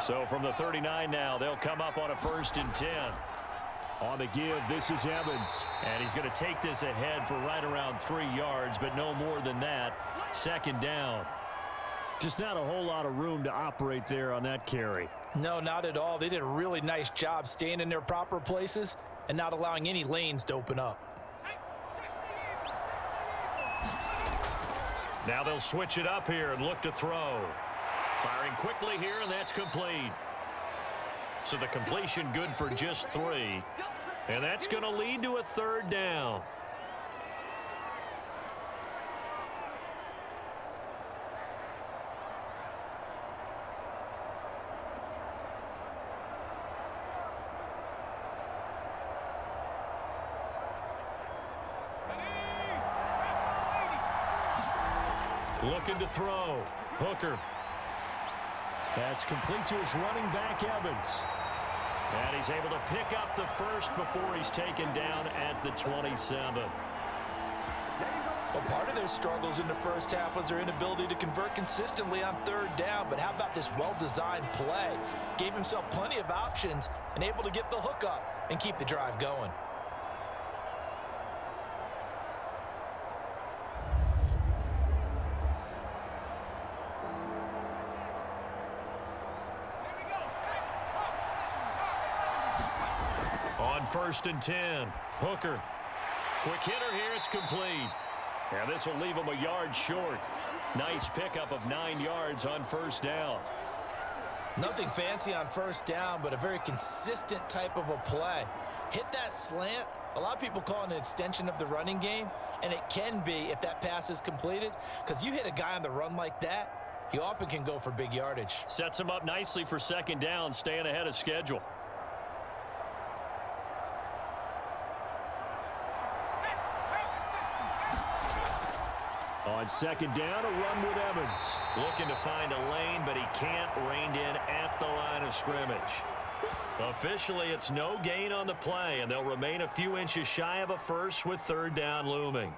So from the 39 now, they'll come up on a 1st and 10. On the give, this is Evans. And he's going to take this ahead for right around 3 yards, but no more than that. 2nd down. Just not a whole lot of room to operate there on that carry. No, not at all. They did a really nice job staying in their proper places and not allowing any lanes to open up. Now they'll switch it up here and look to throw. Firing quickly here, and that's complete. So the completion good for just 3. And that's going to lead to a 3rd down. Looking to throw. Hooker. That's complete to his running back, Evans. And he's able to pick up the first before he's taken down at the 27. Well, part of their struggles in the first half was their inability to convert consistently on 3rd down. But how about this well-designed play? Gave himself plenty of options and able to get the hook up and keep the drive going. On 1st and 10, Hooker. Quick hitter here, it's complete. And this will leave him a yard short. Nice pickup of 9 yards on 1st down. Nothing fancy on 1st down, but a very consistent type of a play. Hit that slant. A lot of people call it an extension of the running game, and it can be if that pass is completed, because you hit a guy on the run like that, he often can go for big yardage. Sets him up nicely for 2nd down, staying ahead of schedule. On 2nd down, a run with Evans. Looking to find a lane, but he can't, reined in at the line of scrimmage. Officially, it's no gain on the play, and they'll remain a few inches shy of a first with 3rd down looming.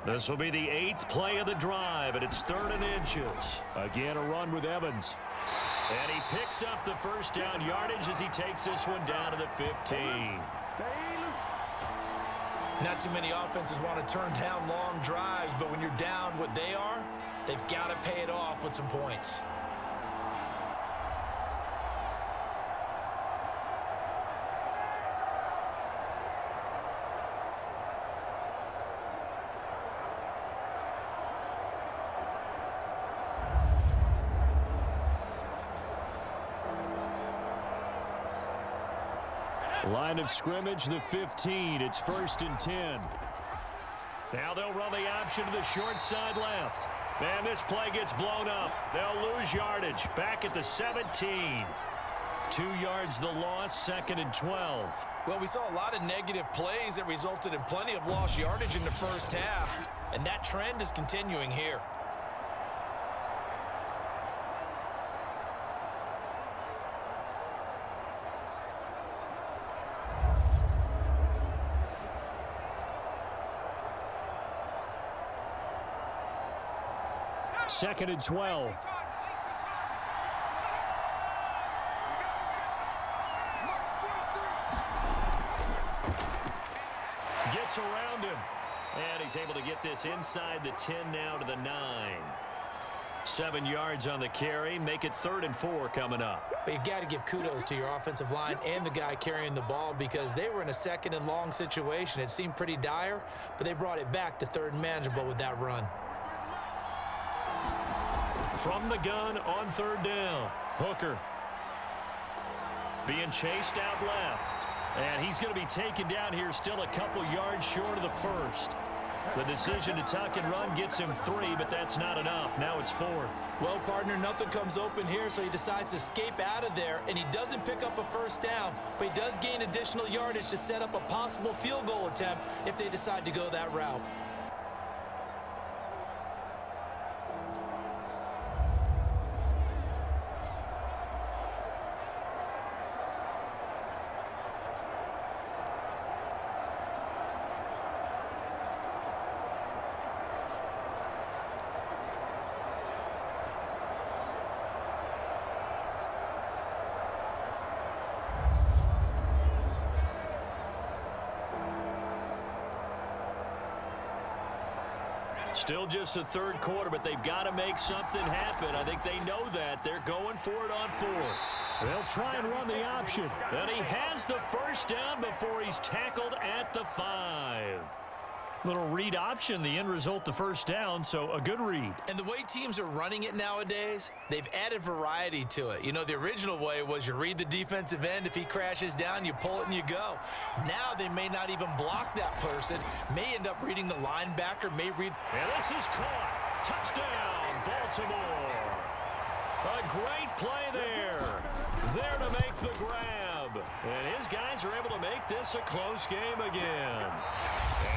This will be the 8th play of the drive, and it's 3rd and inches. Again, a run with Evans. And he picks up the 1st down yardage as he takes this one down to the 15. Not too many offenses want to turn down long drives, but when you're down what they are, they've got to pay it off with some points. Line of scrimmage, the 15. It's 1st and 10. Now they'll run the option to the short side left. And this play gets blown up. They'll lose yardage. Back at the 17. 2 yards the loss, 2nd and 12. Well, we saw a lot of negative plays that resulted in plenty of lost yardage in the first half, and that trend is continuing here. Second and 12. Gets around him. And he's able to get this inside the 10 now to the 9. 7 yards on the carry. Make it 3rd and 4 coming up. But you've got to give kudos to your offensive line and the guy carrying the ball because they were in a 2nd and long situation. It seemed pretty dire, but they brought it back to 3rd and manageable with that run. From the gun on 3rd down. Hooker being chased out left. And he's going to be taken down here still a couple yards short of the 1st. The decision to tuck and run gets him 3, but that's not enough. Now it's 4th. Well, partner, nothing comes open here, so he decides to escape out of there, and he doesn't pick up a 1st down, but he does gain additional yardage to set up a possible field goal attempt if they decide to go that route. Still just a 3rd quarter, but they've got to make something happen. I think they know that. They're going for it on 4th. They'll try and run the option. And he has the first down before he's tackled at the 5. Little read option, the end result, the first down, so a good read. And the way teams are running it nowadays, they've added variety to it. You know, the original way was you read the defensive end. If he crashes down, you pull it and you go. Now they may not even block that person, may end up reading the linebacker, may read. And this is caught. Touchdown, Baltimore. A great play there. There to make the grab. And his guys are able to make this a close game again.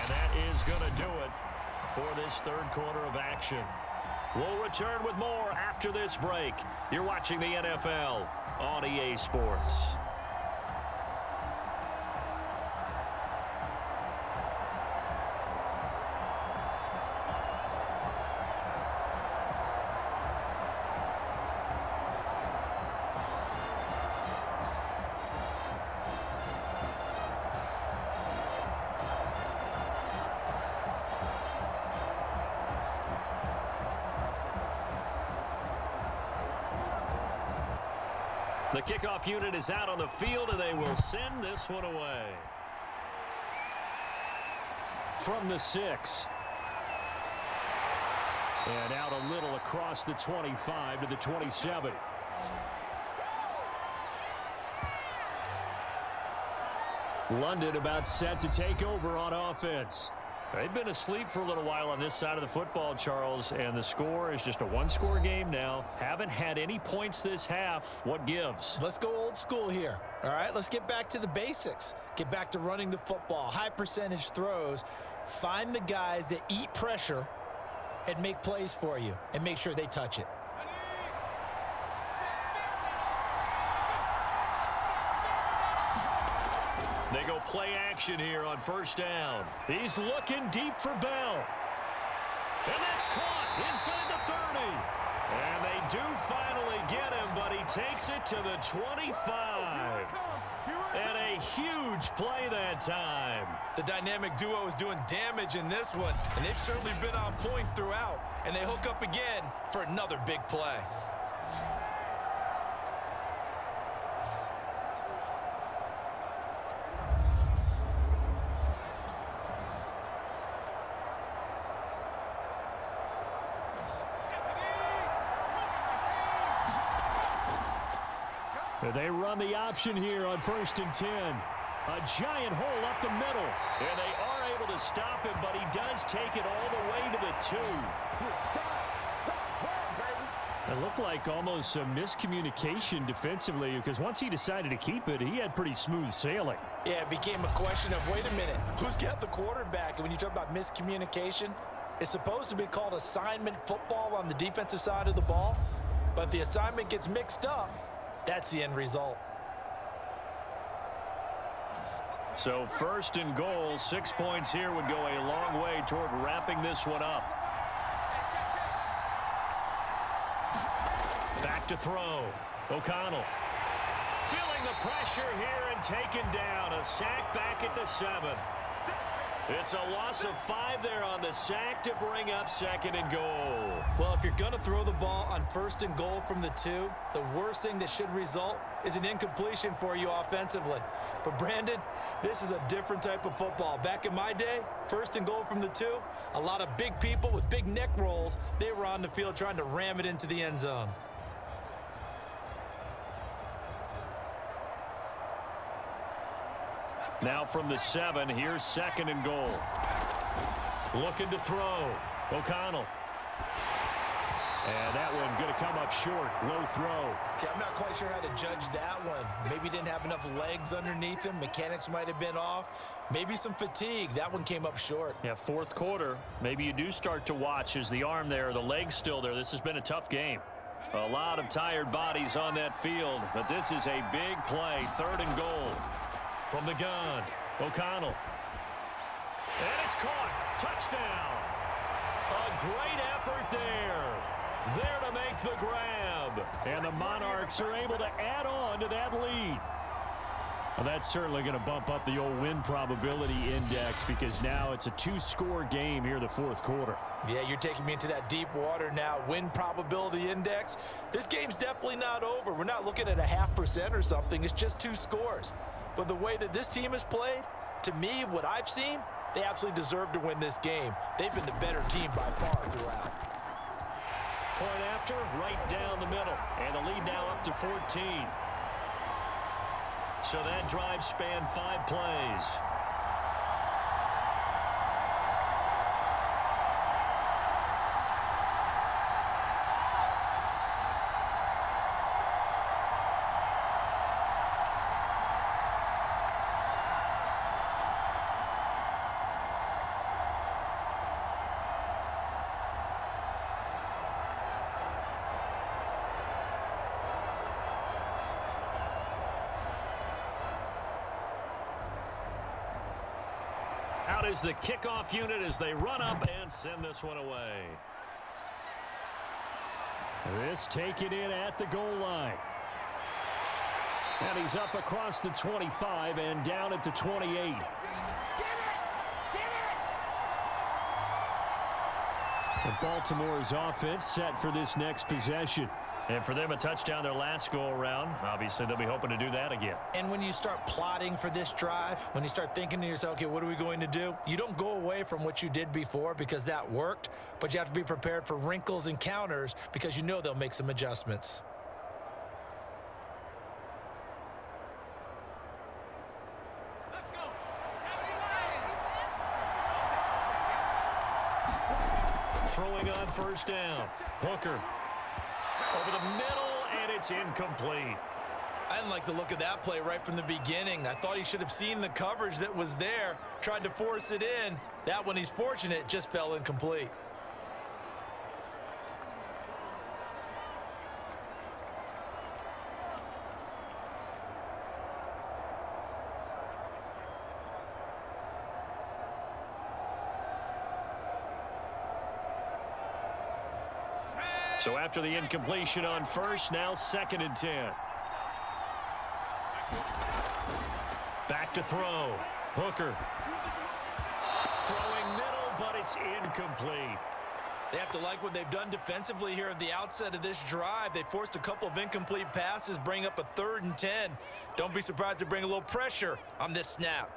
And that is going to do it for this third quarter of action. We'll return with more after this break. You're watching the NFL on EA Sports. The kickoff unit is out on the field, and they will send this one away. From the 6. And out a little across the 25 to the 27. London about set to take over on offense. They've been asleep for a little while on this side of the football, Charles, and the score is just a one-score game now. Haven't had any points this half. What gives? Let's go old school here. All right, let's get back to the basics. Get back to running the football, high percentage throws. Find the guys that eat pressure and make plays for you and make sure they touch it. They go play action here on first down. He's looking deep for Bell. And that's caught inside the 30. And they do finally get him, but he takes it to the 25. And a huge play that time. The dynamic duo is doing damage in this one, and they've certainly been on point throughout. And they hook up again for another big play. They run the option here on 1st and 10. A giant hole up the middle. And they are able to stop him, but he does take it all the way to the 2. It looked like almost a miscommunication defensively, because once he decided to keep it, he had pretty smooth sailing. Yeah, it became a question of, wait a minute, who's got the quarterback? And when you talk about miscommunication, it's supposed to be called assignment football on the defensive side of the ball. But the assignment gets mixed up. That's the end result. So 1st and goal, 6 points here would go a long way toward wrapping this one up. Back to throw. O'Connell. Feeling the pressure here and taken down. A sack back at the 7. It's a loss of 5 there on the sack to bring up 2nd and goal. Well, if you're going to throw the ball on 1st and goal from the 2, the worst thing that should result is an incompletion for you offensively. But, Brandon, this is a different type of football. Back in my day, 1st and goal from the 2, a lot of big people with big neck rolls, they were on the field trying to ram it into the end zone. Now from the 7, here's 2nd and goal. Looking to throw. O'Connell. And that one going to come up short. Low throw. See, I'm not quite sure how to judge that one. Maybe didn't have enough legs underneath him. Mechanics might have been off. Maybe some fatigue. That one came up short. Yeah, 4th quarter. Maybe you do start to watch as the arm there, the leg's still there. This has been a tough game. A lot of tired bodies on that field, but this is a big play. 3rd and goal. From the gun, O'Connell. And it's caught. Touchdown. A great effort there. There to make the grab. And the Monarchs are able to add on to that lead. Well, that's certainly going to bump up the old win probability index because now it's a 2-score game here in the fourth quarter. Yeah, you're taking me into that deep water now. Win probability index. This game's definitely not over. We're not looking at a 0.5% or something. It's just 2 scores. But the way that this team has played, to me, what I've seen, they absolutely deserve to win this game. They've been the better team by far throughout. Point after, right down the middle. And the lead now up to 14. So that drive spanned 5 plays. Out is the kickoff unit as they run up and send this one away. This taken in at the goal line. And he's up across the 25 and down at the 28. And Baltimore's offense set for this next possession. And for them, a touchdown their last go-around. Obviously, they'll be hoping to do that again. And when you start plotting for this drive, when you start thinking to yourself, okay, what are we going to do? You don't go away from what you did before because that worked, but you have to be prepared for wrinkles and counters because you know they'll make some adjustments. Let's go. Throwing on first down. Hooker. Over the middle, and it's incomplete. I didn't like the look of that play right from the beginning. I thought he should have seen the coverage that was there, tried to force it in. That one, he's fortunate, just fell incomplete. So after the incompletion on first, now 2nd and 10. Back to throw. Hooker. Throwing middle, but it's incomplete. They have to like what they've done defensively here at the outset of this drive. They forced a couple of incomplete passes, bring up a 3rd and 10. Don't be surprised to bring a little pressure on this snap.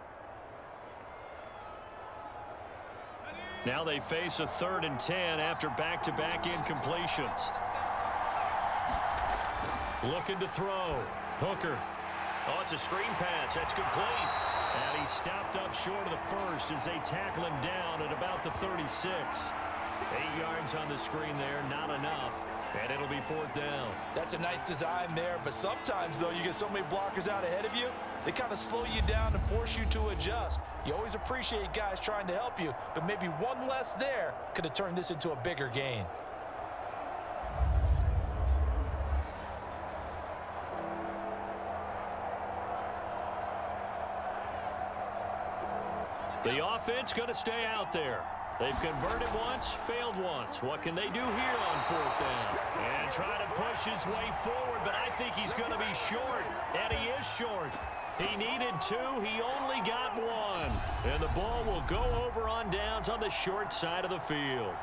Now they face a 3rd and 10 after back-to-back incompletions. Looking to throw. Hooker. Oh, it's a screen pass. That's complete. And he stopped up short of the first as they tackle him down at about the 36. 8 yards on the screen there, not enough. And it'll be 4th down. That's a nice design there, but sometimes, though, you get so many blockers out ahead of you, they kind of slow you down and force you to adjust. You always appreciate guys trying to help you, but maybe one less there could have turned this into a bigger gain. The offense going to stay out there. They've converted once, failed once. What can they do here on 4th down? And try to push his way forward, but I think he's going to be short. And he is short. He needed 2. He only got 1. And the ball will go over on downs on the short side of the field.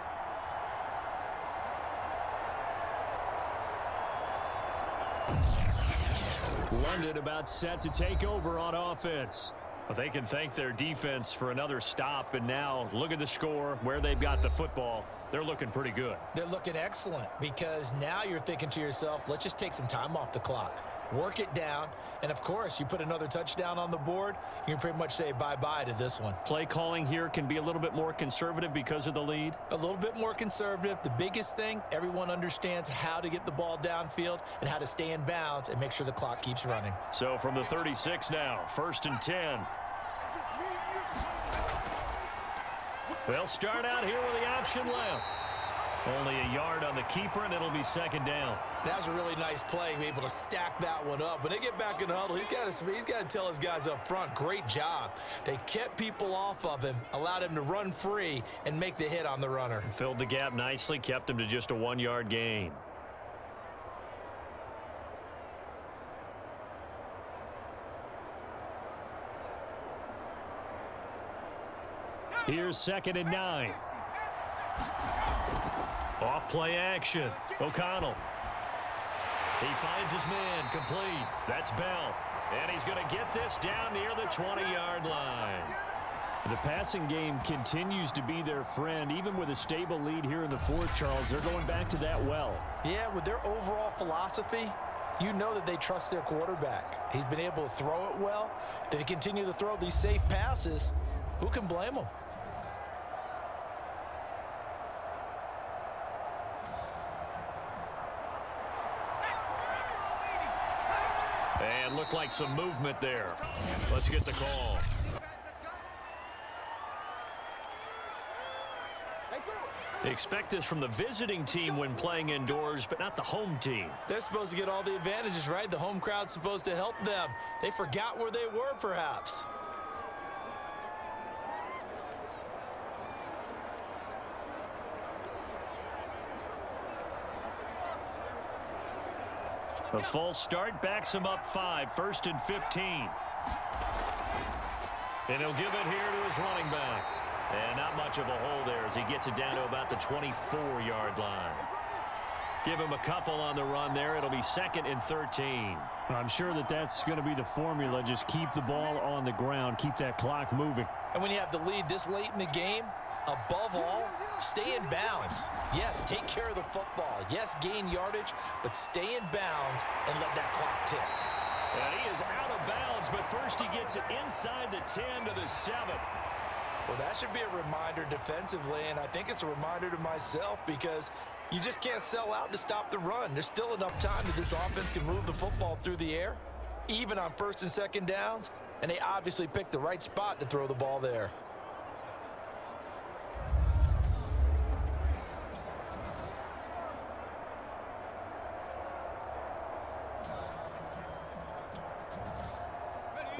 London about set to take over on offense. Well, they can thank their defense for another stop, and now look at the score, where they've got the football. They're looking pretty good. They're looking excellent because now you're thinking to yourself, let's just take some time off the clock. Work it down, and of course, you put another touchdown on the board, you can pretty much say bye-bye to this one. Play calling here can be a little bit more conservative because of the lead. A little bit more conservative. The biggest thing, everyone understands how to get the ball downfield and how to stay in bounds and make sure the clock keeps running. So from the 36 now, 1st and 10. They'll start out here with the option left. Only a yard on the keeper, and it'll be 2nd down. That was a really nice play, able to stack that one up. When they get back in the huddle, he's got to tell his guys up front, great job. They kept people off of him, allowed him to run free, and make the hit on the runner. Filled the gap nicely, kept him to just a 1-yard gain. Here's 2nd and 9. Off play action. O'Connell. He finds his man complete. That's Bell. And he's going to get this down near the 20-yard line. The passing game continues to be their friend. Even with a stable lead here in the fourth, Charles, they're going back to that well. Yeah, with their overall philosophy, you know that they trust their quarterback. He's been able to throw it well. They continue to throw these safe passes. Who can blame them? And looked like some movement there. Let's get the call. Expect this from the visiting team when playing indoors, but not the home team. They're supposed to get all the advantages, right? The home crowd's supposed to help them. They forgot where they were, perhaps. A false start backs him up 5, 1st and 15. And he'll give it here to his running back. And not much of a hole there as he gets it down to about the 24-yard line. Give him a couple on the run there. It'll be 2nd and 13. I'm sure that that's going to be the formula. Just keep the ball on the ground. Keep that clock moving. And when you have the lead this late in the game, above all, stay in bounds. Yes, take care of the football. Yes, gain yardage, but stay in bounds and let that clock tick. And he is out of bounds, but first he gets it inside the 10 to the 7. Well, that should be a reminder defensively, and I think it's a reminder to myself because you just can't sell out to stop the run. There's still enough time that this offense can move the football through the air, even on 1st and 2nd downs, and they obviously picked the right spot to throw the ball there.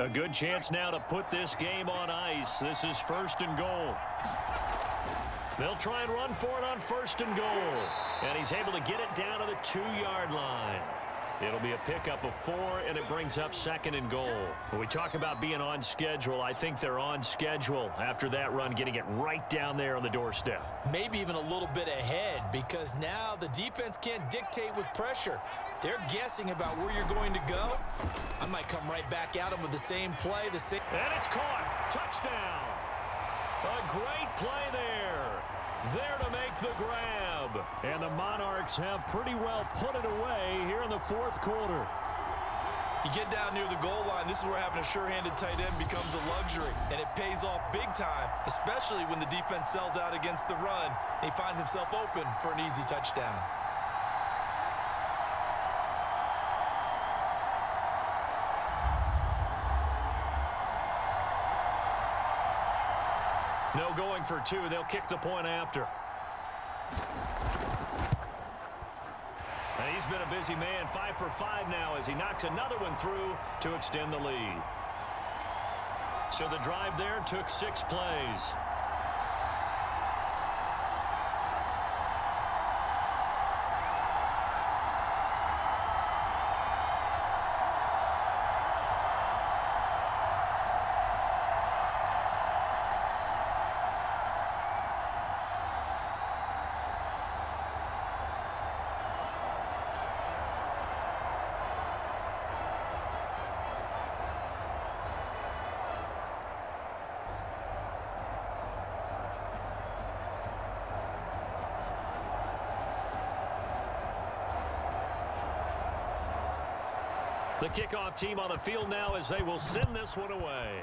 A good chance now to put this game on ice. This is 1st and goal. They'll try and run for it on 1st and goal. And he's able to get it down to the 2-yard line. It'll be a pickup of 4, and it brings up 2nd and goal. When we talk about being on schedule, I think they're on schedule after that run, getting it right down there on the doorstep. Maybe even a little bit ahead because now the defense can't dictate with pressure. They're guessing about where you're going to go. I might come right back at them with the same play. And it's caught. Touchdown. A great play there. There to make the grab. And the Monarchs have pretty well put it away here in the fourth quarter. You get down near the goal line, this is where having a sure-handed tight end becomes a luxury, and it pays off big time, especially when the defense sells out against the run, and he finds himself open for an easy touchdown. No going for 2. They'll kick the point after. And he's been a busy man. 5 for 5 now as he knocks another one through to extend the lead. So the drive there took 6 plays. The kickoff team on the field now as they will send this one away.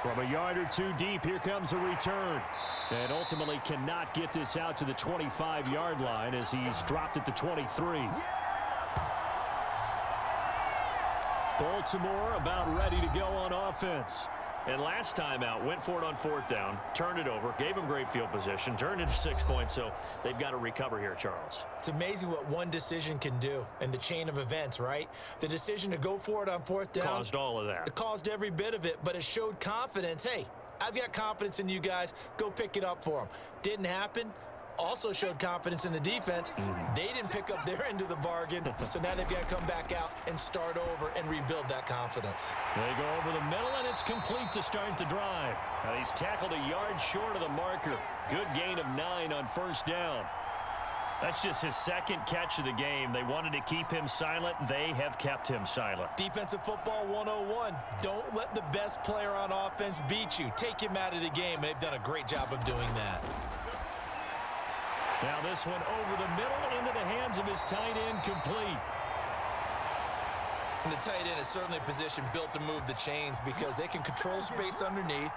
From a yard or 2 deep, here comes a return. And ultimately cannot get this out to the 25-yard line as he's dropped at the 23. Baltimore about ready to go on offense. And last time out, went for it on 4th down, turned it over, gave him great field position, turned into 6 points, so they've got to recover here, Charles. It's amazing what one decision can do in the chain of events, right? The decision to go for it on 4th down. Caused all of that. It caused every bit of it, but it showed confidence. Hey, I've got confidence in you guys. Go pick it up for them. Didn't happen. also showed confidence in the defense. They didn't pick up their end of the bargain, so now they've got to come back out and start over and rebuild that confidence. They go over the middle, and it's complete to start the drive. And he's tackled a yard short of the marker. Good gain of 9 on first down. That's just his second catch of the game. They wanted to keep him silent. They have kept him silent. Defensive football 101. Don't let the best player on offense beat you. Take him out of the game, and they've done a great job of doing that. Now this one over the middle into the hands of his tight end, complete. And the tight end is certainly a position built to move the chains because they can control space underneath.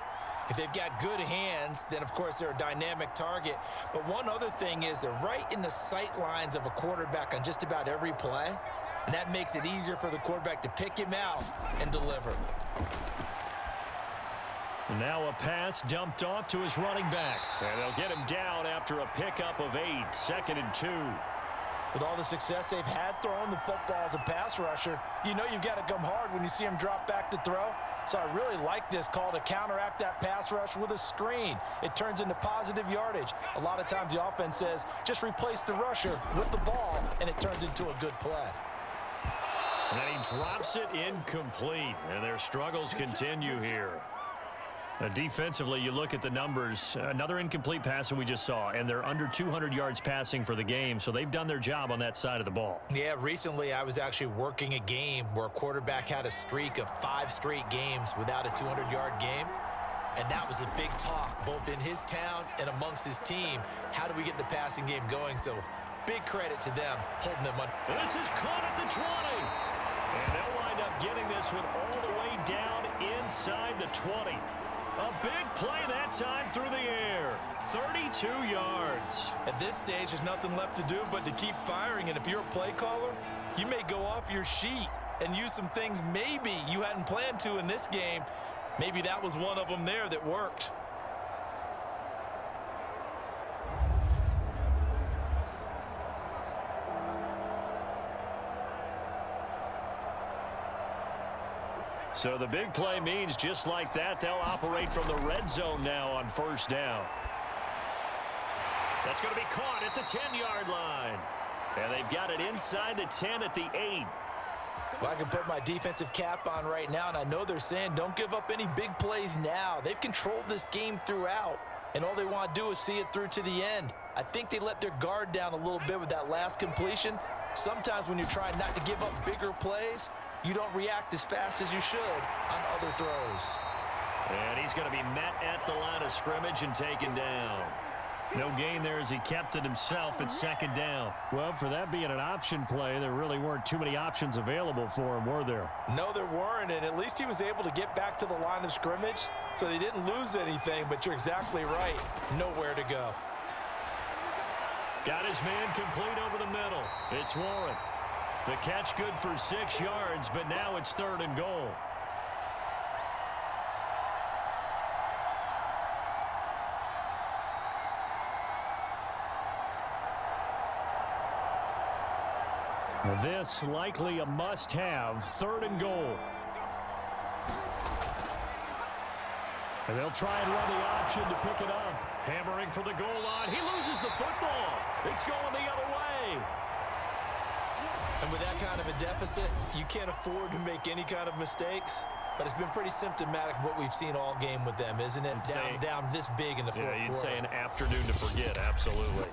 If they've got good hands, then, of course, they're a dynamic target. But one other thing is they're right in the sight lines of a quarterback on just about every play, and that makes it easier for the quarterback to pick him out and deliver. Now a pass dumped off to his running back. And they'll get him down after a pickup of 8, 2nd and 2. With all the success they've had throwing the football as a pass rusher, you know you've got to come hard when you see him drop back to throw. So I really like this call to counteract that pass rush with a screen. It turns into positive yardage. A lot of times the offense says, just replace the rusher with the ball, and it turns into a good play. And he drops it incomplete, and their struggles continue here. Defensively, you look at the numbers. Another incomplete pass that we just saw, and they're under 200 yards passing for the game, so they've done their job on that side of the ball. Yeah, recently I was actually working a game where a quarterback had a streak of 5 straight games without a 200-yard game, and that was a big talk, both in his town and amongst his team. How do we get the passing game going? So big credit to them, holding them on. This is caught at the 20, and they'll wind up getting this one all the way down inside the 20. A big play that time through the air. 32 yards. At this stage, there's nothing left to do but to keep firing. And if you're a play caller, you may go off your sheet and use some things maybe you hadn't planned to in this game. Maybe that was one of them there that worked. So the big play means just like that, they'll operate from the red zone now on first down. That's going to be caught at the 10-yard line. And they've got it inside the 10 at the 8. Well, I can put my defensive cap on right now, and I know they're saying don't give up any big plays now. They've controlled this game throughout, and all they want to do is see it through to the end. I think they let their guard down a little bit with that last completion. Sometimes when you're trying not to give up bigger plays, you don't react as fast as you should on other throws. And he's going to be met at the line of scrimmage and taken down. No gain there as he kept it himself at 2nd down. Well, for that being an option play, there really weren't too many options available for him, were there? No, there weren't, and at least he was able to get back to the line of scrimmage, so they didn't lose anything, but you're exactly right. Nowhere to go. Got his man complete over the middle. It's Warren. The catch good for 6 yards, but now it's 3rd and goal. This likely a must-have, 3rd and goal. And they'll try and run the option to pick it up. Hammering for the goal line. He loses the football. It's going the other way. And with that kind of a deficit, you can't afford to make any kind of mistakes. But it's been pretty symptomatic of what we've seen all game with them, isn't it? Down this big in the fourth quarter. Yeah, you'd say an afternoon to forget, absolutely.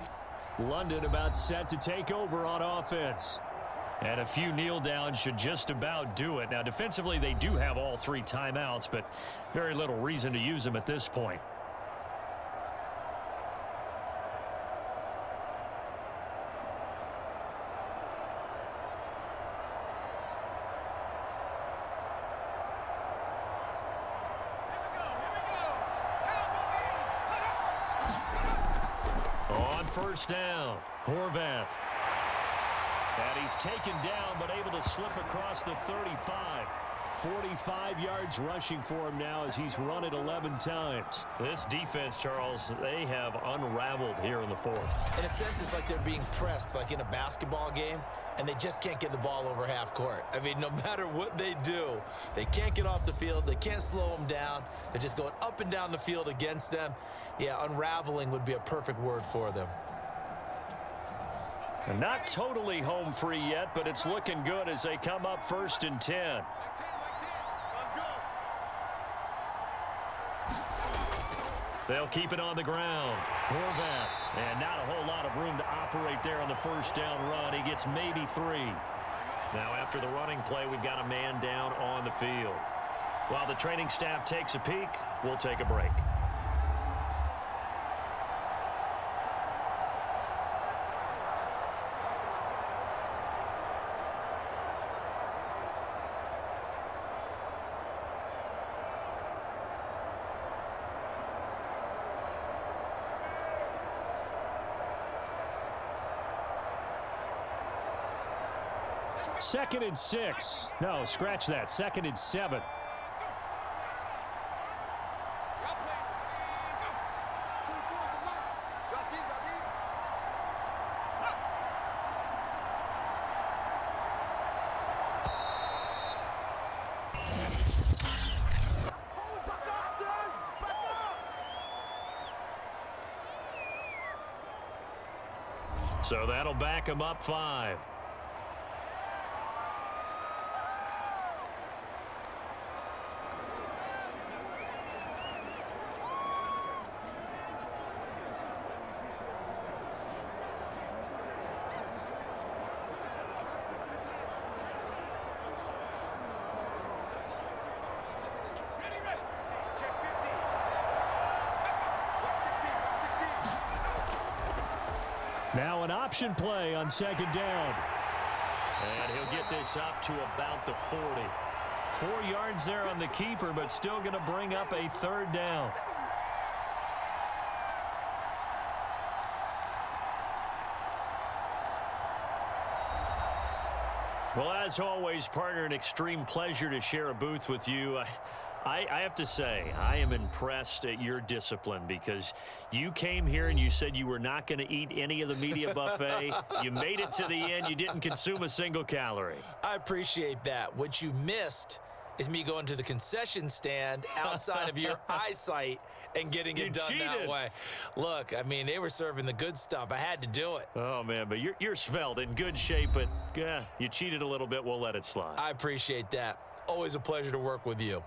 London about set to take over on offense. And a few kneel downs should just about do it. Now, defensively, they do have all 3 timeouts, but very little reason to use them at this point. On first down, Horvath. And he's taken down, but able to slip across the 35. 45 yards rushing for him now as he's run it 11 times. This defense, Charles, they have unraveled here in the 4th. In a sense, it's like they're being pressed, like in a basketball game, and they just can't get the ball over half court. I mean, no matter what they do, they can't get off the field. They can't slow them down. They're just going up and down the field against them. Yeah, unraveling would be a perfect word for them. And not totally home free yet, but it's looking good as they come up 1st and 10. They'll keep it on the ground. Horvath, and not a whole lot of room to operate there on the first down run. He gets maybe 3. Now after the running play, we've got a man down on the field. While the training staff takes a peek, we'll take a break. Second and 6. No, scratch that. 2nd and 7. So that'll back him up 5. Now an option play on 2nd down. And he'll get this up to about the 40. 4 yards there on the keeper, but still going to bring up a 3rd down. Well, as always, partner, an extreme pleasure to share a booth with you. I have to say, I am impressed at your discipline because you came here and you said you were not going to eat any of the media buffet. You made it to the end. You didn't consume a single calorie. I appreciate that. What you missed is me going to the concession stand outside of your eyesight and getting it done that way. Look, I mean, they were serving the good stuff. I had to do it. Oh, man, but you're svelte, in good shape, but you cheated a little bit. We'll let it slide. I appreciate that. Always a pleasure to work with you.